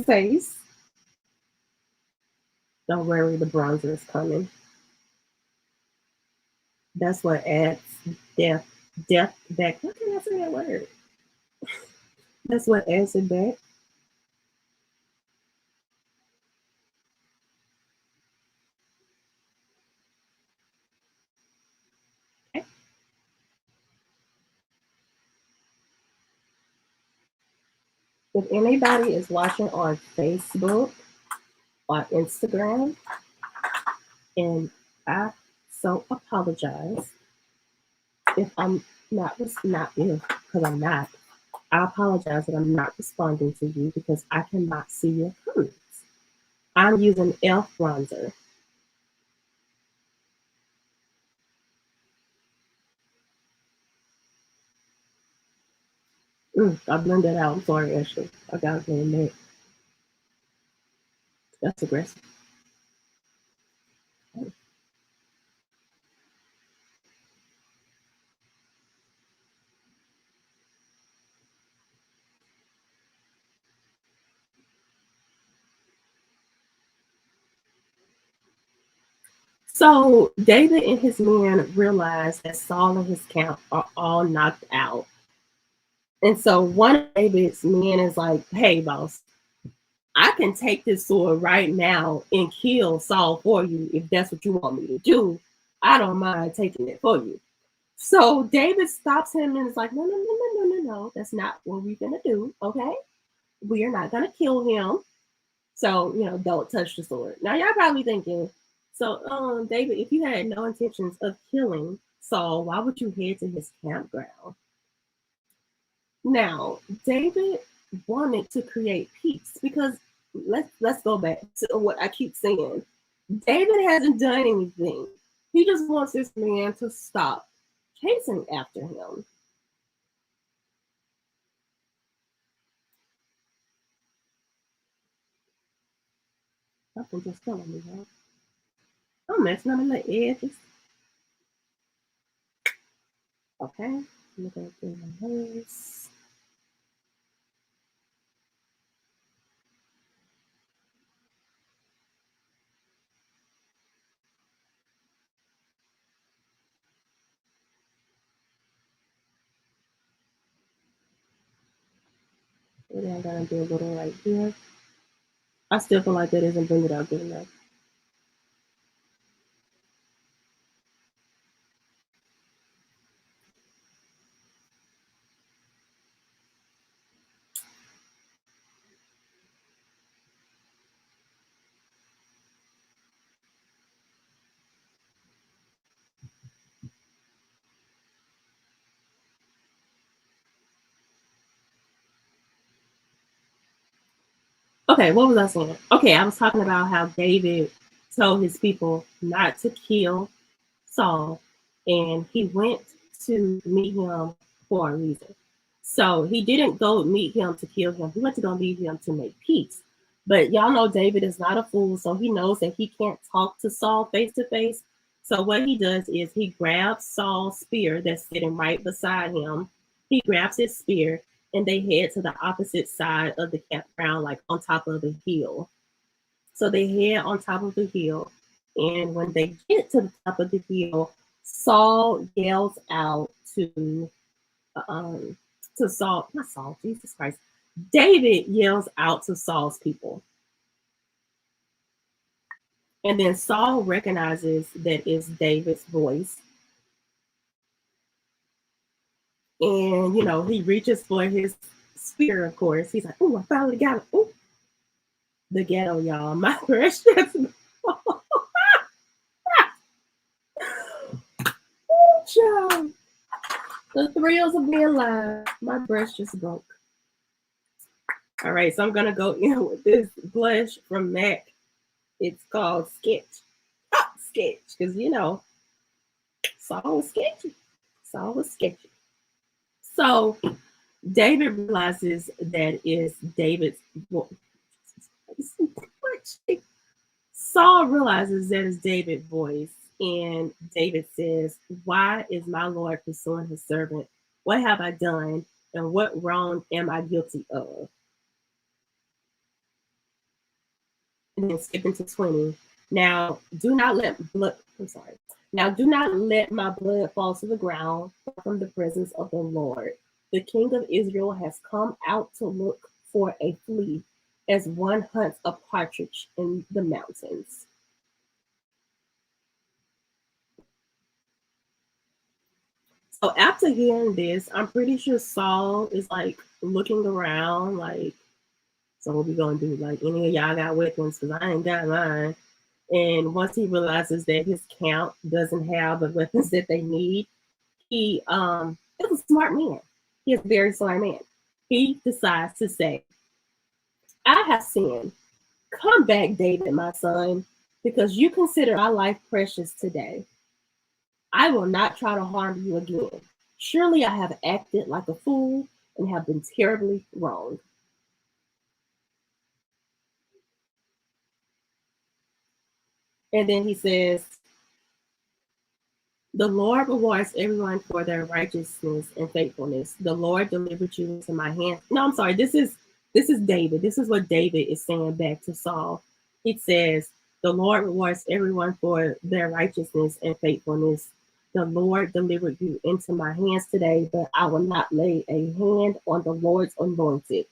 face. Don't worry, the bronzer is coming. That's what adds depth back. What can I say that word? That's what adds it back. Okay. If anybody is watching on Facebook or Instagram, and I so apologize if I'm not if, because I'm not. I apologize that I'm not responding to you because I cannot see your comments. I'm using e.l.f. bronzer. I blended out. I'm sorry, Ashley. I got to blend that. That's aggressive. So David and his men realize that Saul and his camp are all knocked out. And so one of David's men is like, hey, boss, I can take this sword right now and kill Saul for you if that's what you want me to do. I don't mind taking it for you. So David stops him and is like, no. That's not what we're going to do, okay? We are not going to kill him. So, don't touch the sword. Now, y'all probably thinking, so, David, if you had no intentions of killing Saul, why would you head to his campground? Now, David wanted to create peace because let's go back to what I keep saying. David hasn't done anything. He just wants this man to stop chasing after him. Nothing just killing me, huh? I'm messing up the edges. Okay, look at this. Maybe I gotta do a little right here. I still feel like that isn't bringing it out good enough. Okay, what was I saying? Okay, I was talking about how David told his people not to kill Saul, and he went to meet him for a reason. So he didn't go meet him to kill him. He went to go meet him to make peace. But y'all know David is not a fool, so he knows that he can't talk to Saul face to face. So what he does is he grabs Saul's spear that's sitting right beside him. He grabs his spear and they head to the opposite side of the campground, like on top of the hill. So they head on top of the hill. And when they get to the top of the hill, Saul yells out to Saul, not Saul, Jesus Christ. David yells out to Saul's people. And then Saul recognizes that it's David's voice. And, he reaches for his spear, of course. He's like, oh, I finally got it. Oh, the ghetto, y'all. My breast just oh, child. The thrills of being alive. My breast just broke. All right, so I'm going to go in with this blush from MAC. It's called Sketch. Oh, Sketch. Because, Saul was sketchy. Saul was sketchy. So David realizes that it's David's voice. Saul realizes that it's David's voice, and David says, why is my Lord pursuing his servant? What have I done, and what wrong am I guilty of? And then skipping to 20. Now, do not let my blood fall to the ground from the presence of the Lord. The king of Israel has come out to look for a flea, as one hunts a partridge in the mountains. So after hearing this, I'm pretty sure Saul is like looking around, like, so what we gonna do? Like, any of y'all got weapons? Because I ain't got mine. And once he realizes that his camp doesn't have the weapons that they need, he is a smart man. He is a very smart man. He decides to say, I have sinned. Come back, David, my son, because you consider my life precious today. I will not try to harm you again. Surely I have acted like a fool and have been terribly wrong. And then he says, the Lord rewards everyone for their righteousness and faithfulness. The Lord delivered you into my hand. No, I'm sorry. This is David. This is what David is saying back to Saul. It says, the Lord rewards everyone for their righteousness and faithfulness. The Lord delivered you into my hands today, but I will not lay a hand on the Lord's anointed.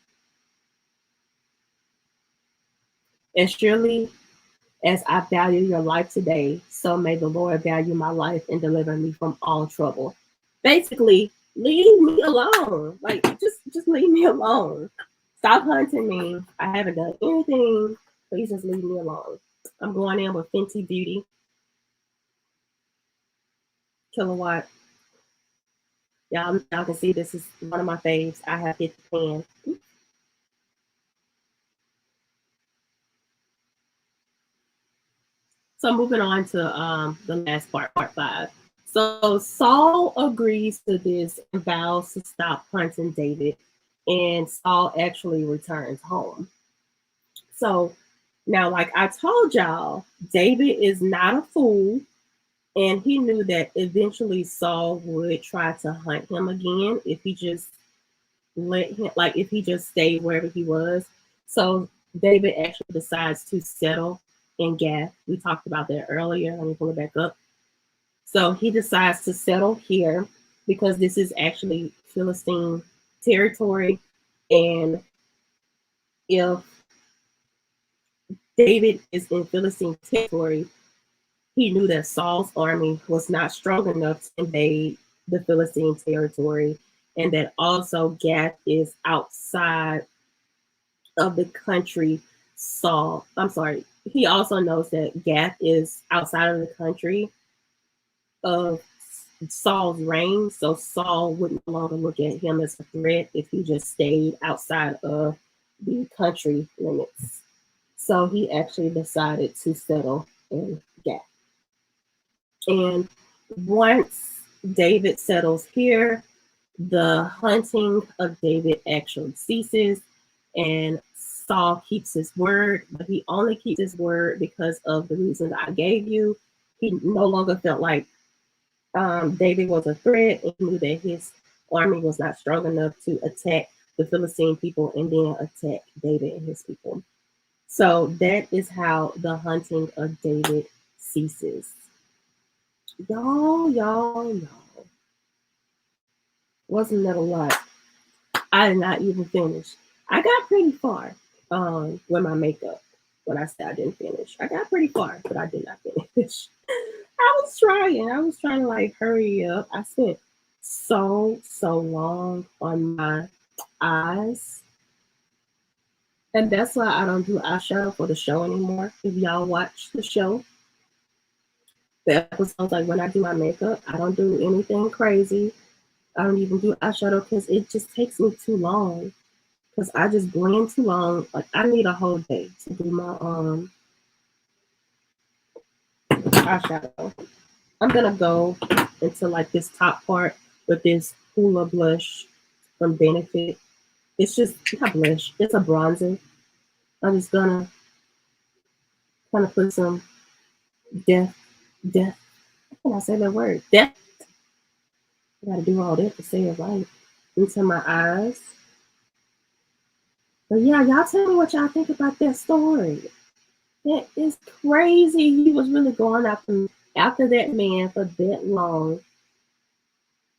And surely as I value your life today, so may the Lord value my life and deliver me from all trouble. Basically, leave me alone. Like, just leave me alone. Stop hunting me. I haven't done anything. Please just leave me alone. I'm going in with Fenty Beauty. Kilowatt. Y'all can see this is one of my faves. I have hit the pan. So moving on to the last part 5. So Saul agrees to this and vows to stop hunting David, and Saul actually returns home. So now, like I told y'all, David is not a fool, and he knew that eventually Saul would try to hunt him again if he just if he just stayed wherever he was. So David actually decides to settle in Gath. We talked about that earlier. Let me pull it back up. So he decides to settle here because this is actually Philistine territory. And if David is in Philistine territory, he knew that Saul's army was not strong enough to invade the Philistine territory, and that also Gath is outside of the country he also knows that Gath is outside of the country of Saul's reign, so Saul would no longer look at him as a threat if he just stayed outside of the country limits. So he actually decided to settle in Gath. And once David settles here, the hunting of David actually ceases, and Saul keeps his word, but he only keeps his word because of the reason I gave you. He no longer felt like David was a threat, and knew that his army was not strong enough to attack the Philistine people and then attack David and his people. So that is how the hunting of David ceases. Y'all. Wasn't that a lot? I did not even finish. I got pretty far with my makeup. When I said I didn't finish, I got pretty far, but I did not finish. I was trying to like hurry up. I spent so long on my eyes. And that's why I don't do eyeshadow for the show anymore. If y'all watch the show, the episodes, like when I do my makeup, I don't do anything crazy. I don't even do eyeshadow because it just takes me too long. Because I just blend too long. Like I need a whole day to do my eyeshadow. I'm gonna go into like this top part with this Hoola blush from Benefit. It's just not blush, it's a bronzer. I'm just gonna kind of put some death. How can I say that word? Death. I gotta do all that to say it right. Into my eyes. But yeah, y'all tell me what y'all think about that story. That is crazy. He was really going after that man for that long.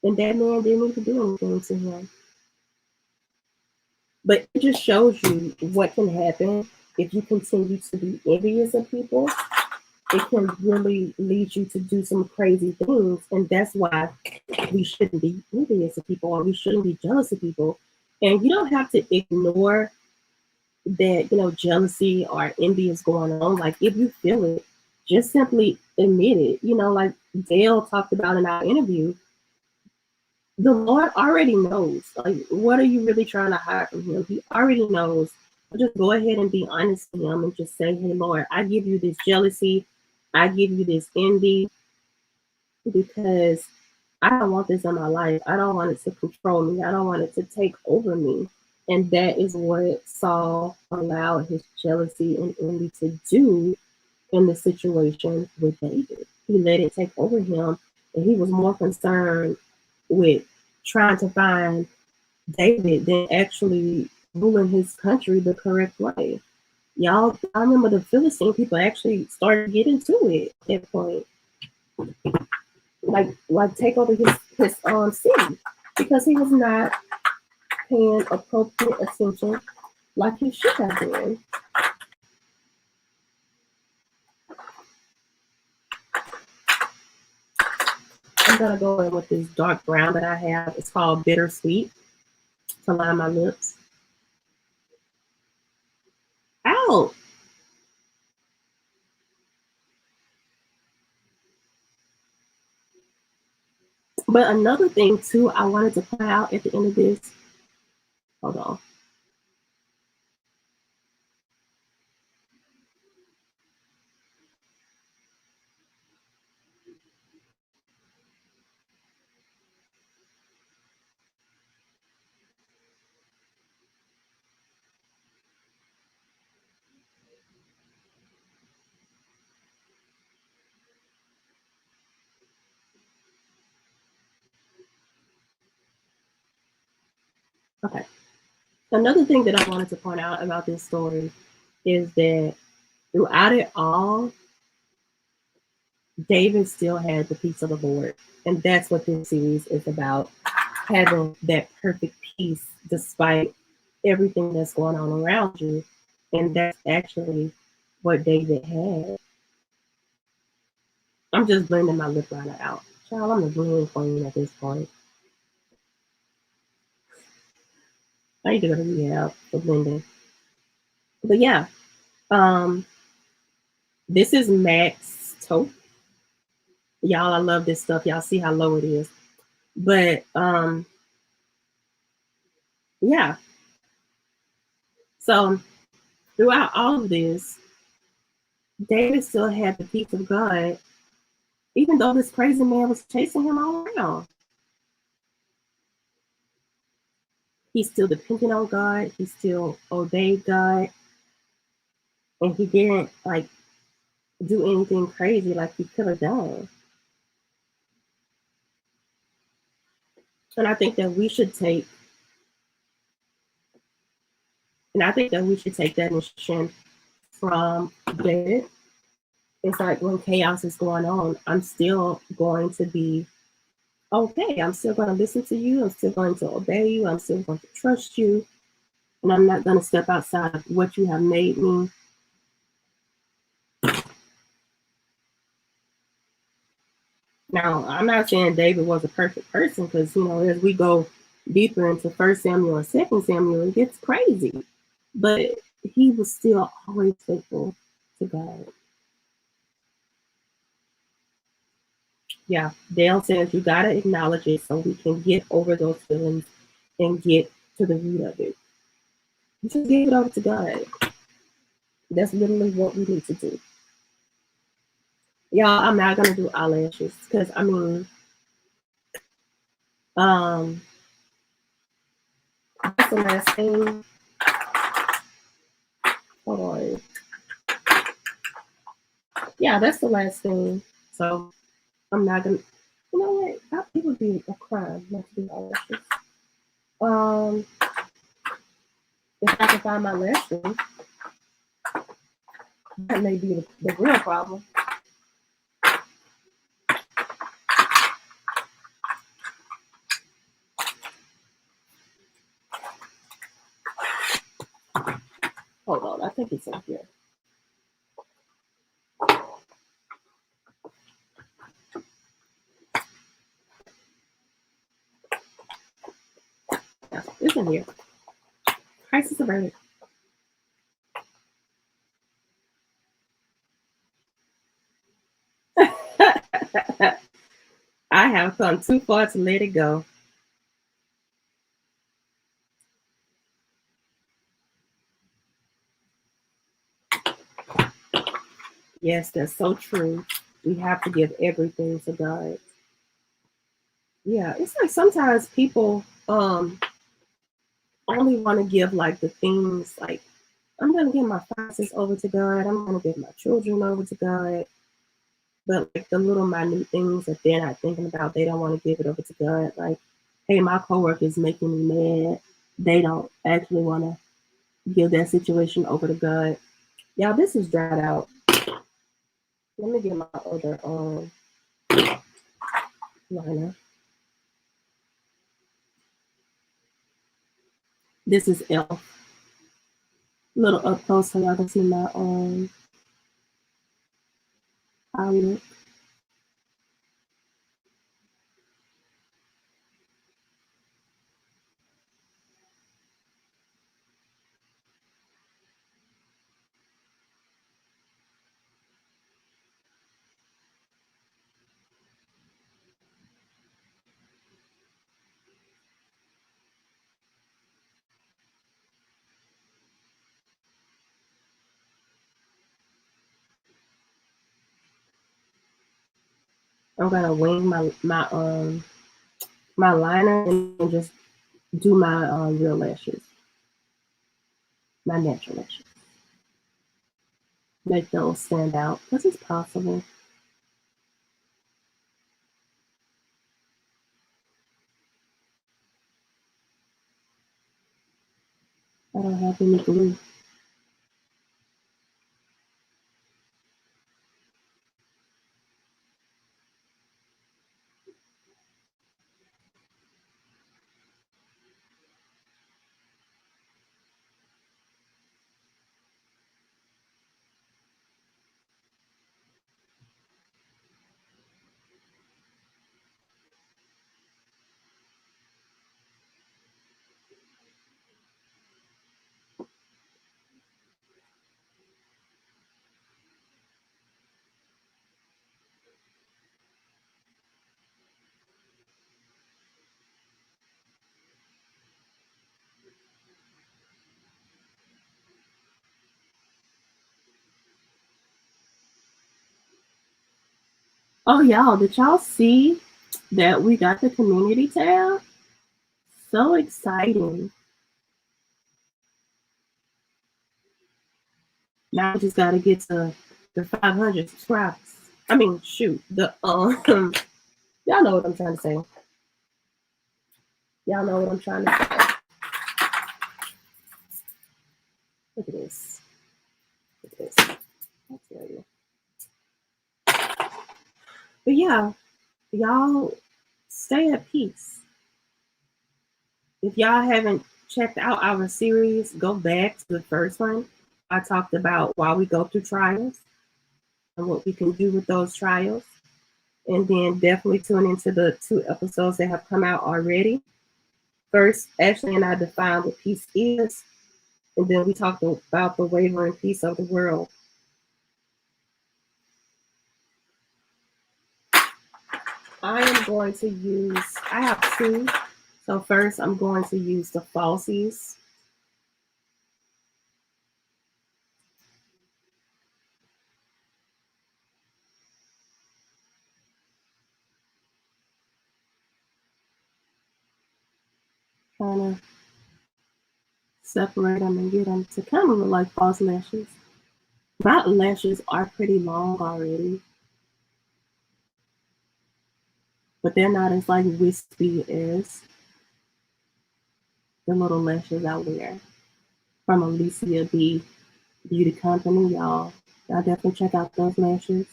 And that man didn't even do anything to him. But it just shows you what can happen if you continue to be envious of people. It can really lead you to do some crazy things. And that's why we shouldn't be envious of people, or we shouldn't be jealous of people. And you don't have to ignore that, jealousy or envy is going on. Like if you feel it, just simply admit it. Like Dale talked about in our interview, the Lord already knows. Like, what are you really trying to hide from him? He already knows. Just go ahead and be honest with him and just say, hey, Lord, I give you this jealousy. I give you this envy because I don't want this in my life. I don't want it to control me. I don't want it to take over me. And that is what Saul allowed his jealousy and envy to do in the situation with David. He let it take over him, and he was more concerned with trying to find David than actually ruling his country the correct way. Y'all, I remember the Philistine people actually started getting to it at that point. Like take over his city because he was not paying appropriate attention like he should have been. I'm gonna go in with this dark brown that I have. It's called Bittersweet to line my lips. Ow! But another thing too, I wanted to point out at the end of this. Hold on. Okay. Another thing that I wanted to point out about this story is that throughout it all, David still had the peace of the Lord. And that's what this series is about, having that perfect peace despite everything that's going on around you. And that's actually what David had. I'm just blending my lip liner out. Child, I'm the blending queen at this point. I need to go to rehab for blending. But yeah, this is Max Taupe. Y'all, I love this stuff. Y'all see how low it is. But yeah. So throughout all of this, David still had the peace of God, even though this crazy man was chasing him all around. He still depended on God. He still obeyed God. And he didn't do anything crazy like you could have done. And I think that we should take that instruction from David. It's like when chaos is going on, I'm still going to be okay. I'm still going to listen to you. I'm still going to obey you. I'm still going to trust you. And I'm not going to step outside of what you have made me. Now, I'm not saying David was a perfect person because, as we go deeper into 1 Samuel and 2 Samuel, it gets crazy. But he was still always faithful to God. Yeah, Dale says you got to acknowledge it so we can get over those feelings and get to the root of it. You just give it over to God. That's literally what we need to do. Y'all, I'm not going to do eyelashes because, that's the last thing. Hold on. Yeah, that's the last thing. So I'm not gonna. You know what? It would be a crime not to do eyelashes. If I can find my lash ring, that may be the real problem. Hold on, I think it's in here. Yeah, it's in here. Prices are right. I have come too far to let it go. Yes, that's so true. We have to give everything to God. Yeah, it's like sometimes people only want to give like the things like I'm gonna give my finances over to God. I'm gonna give my children over to God. But like the little minute things that they're not thinking about, they don't want to give it over to God. Like, hey, my coworker is making me mad. They don't actually want to give that situation over to God. Y'all, this is dried out. Let me get my other liner. This is Elf. A little up close so y'all can see my eyelid. I'm gonna wing my liner and just do my real lashes, my natural lashes. Make those stand out because it's possible. I don't have any glue. Oh, y'all, did y'all see that we got the community tab? So exciting. Now we just got to get to the 500 subscribers. I mean, shoot, y'all know what I'm trying to say. Y'all know what I'm trying to say. Look at this. Look at this. I'll tell you. But yeah, y'all stay at peace. If y'all haven't checked out our series, go back to the first one. I talked about why we go through trials and what we can do with those trials. And then definitely tune into the 2 episodes that have come out already. First, Ashley and I defined what peace is, and then we talked about the wavering peace of the world. I am going to use, I have 2. So first, I'm going to use the falsies. Kind of separate them and get them to kind of look like false lashes. My lashes are pretty long already, but they're not as like wispy as the little lashes I wear from Alicia B Beauty Company, y'all. Y'all definitely check out those lashes.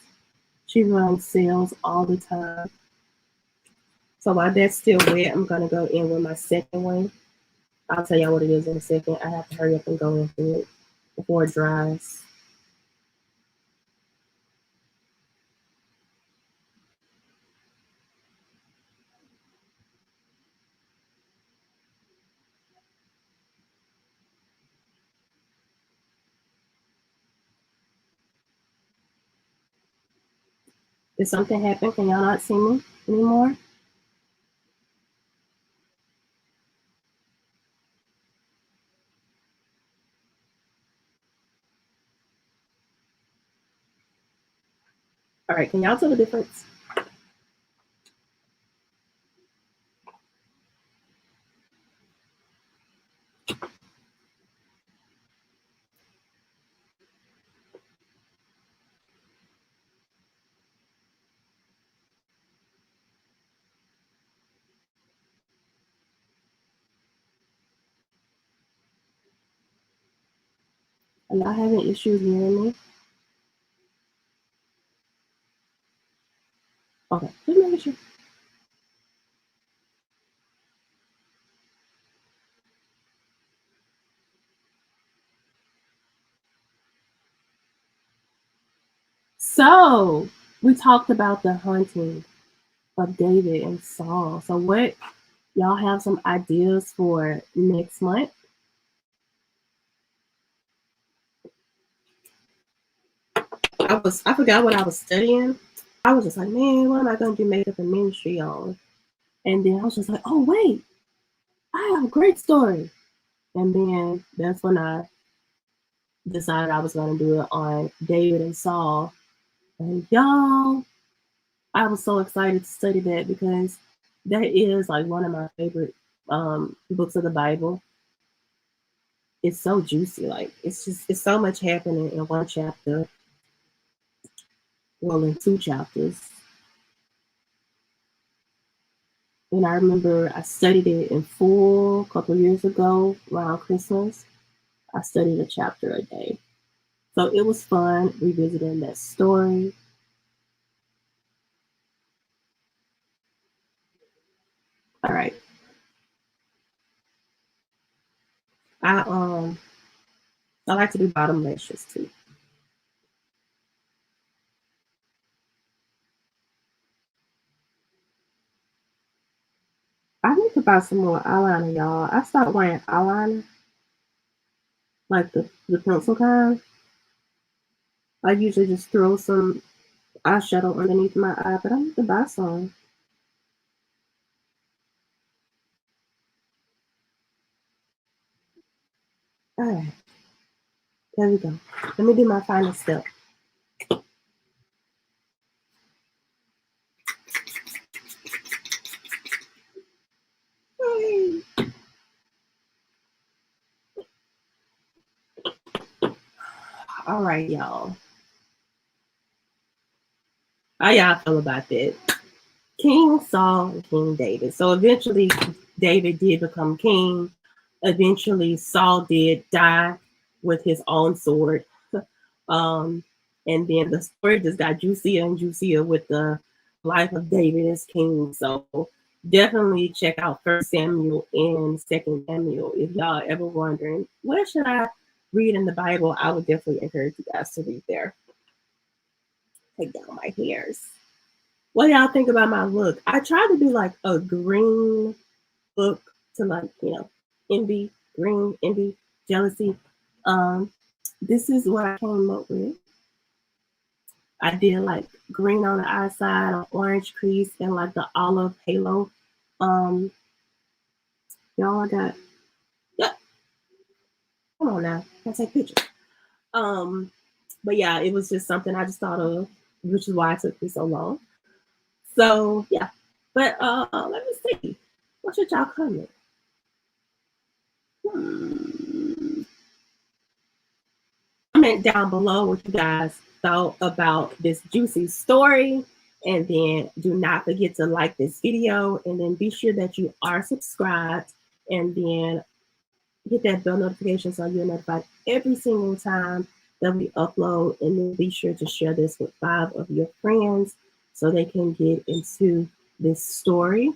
She runs sales all the time. So while that's still wet, I'm gonna go in with my second one. I'll tell y'all what it is in a second. I have to hurry up and go into it before it dries. Did something happen? Can y'all not see me anymore? All right, can y'all tell the difference? Are y'all having issues hearing me? Okay, just making sure. So we talked about the hunting of David and Saul. So what y'all have some ideas for next month? I forgot what I was studying. I was just like, man, what am I gonna do makeup and ministry on? And then I was just like, oh wait, I have a great story. And then that's when I decided I was gonna do it on David and Saul. And y'all, I was so excited to study that because that is like one of my favorite books of the Bible. It's so juicy. Like it's so much happening in one chapter. Well, in 2 chapters. And I remember I studied it in full a couple years ago around Christmas. I studied a chapter a day. So it was fun revisiting that story. All right. I like to do bottom lashes too. I need to buy some more eyeliner, y'all. I stopped wearing eyeliner, like the pencil kind. I usually just throw some eyeshadow underneath my eye, but I need to buy some. All right, there we go. Let me do my final step. Yay. All right, y'all. How y'all feel about that? King Saul and King David. So eventually David did become king. Eventually Saul did die with his own sword. And then the story just got juicier and juicier with the life of David as king. So definitely check out 1 Samuel and 2 Samuel if y'all ever wondering where should I read in the Bible. I would definitely encourage you guys to read there. Take down my hairs. What do y'all think about my look? I tried to do like a green look to like, envy, green, envy, jealousy. This is what I came up with. I did like green on the outside, an orange crease, and like the olive halo. Y'all, I got, yeah, come on now, I take pictures. But yeah, it was just something I just thought of, which is why it took me so long. So yeah, but let me see. What should y'all comment? Comment down below what you guys thought about this juicy story. And then do not forget to like this video. And then be sure that you are subscribed. And then hit that bell notification so you're notified every single time that we upload. And then be sure to share this with 5 of your friends so they can get into this story.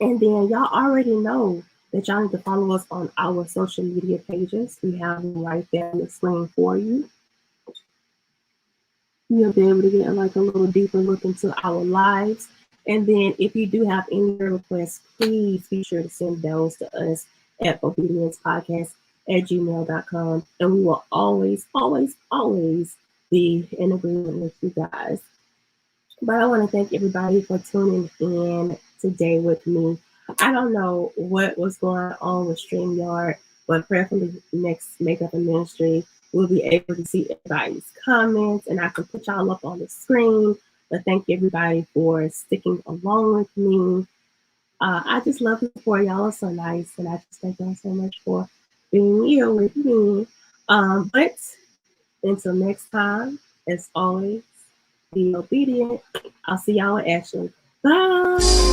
And then y'all already know that y'all need to follow us on our social media pages. We have them right there on the screen for you. You'll be able to get like a little deeper look into our lives. And then if you do have any requests, please be sure to send those to us at obediencepodcast@gmail.com. And we will always, always, always be in agreement with you guys. But I want to thank everybody for tuning in today with me. I don't know what was going on with StreamYard, but prayerfully next Makeup and Ministry, we'll be able to see everybody's comments and I can put y'all up on the screen. But thank everybody for sticking along with me. I just love you for y'all are so nice, and I just thank y'all so much for being here with me. But until next time, as always, be obedient. I'll see y'all at action. Bye.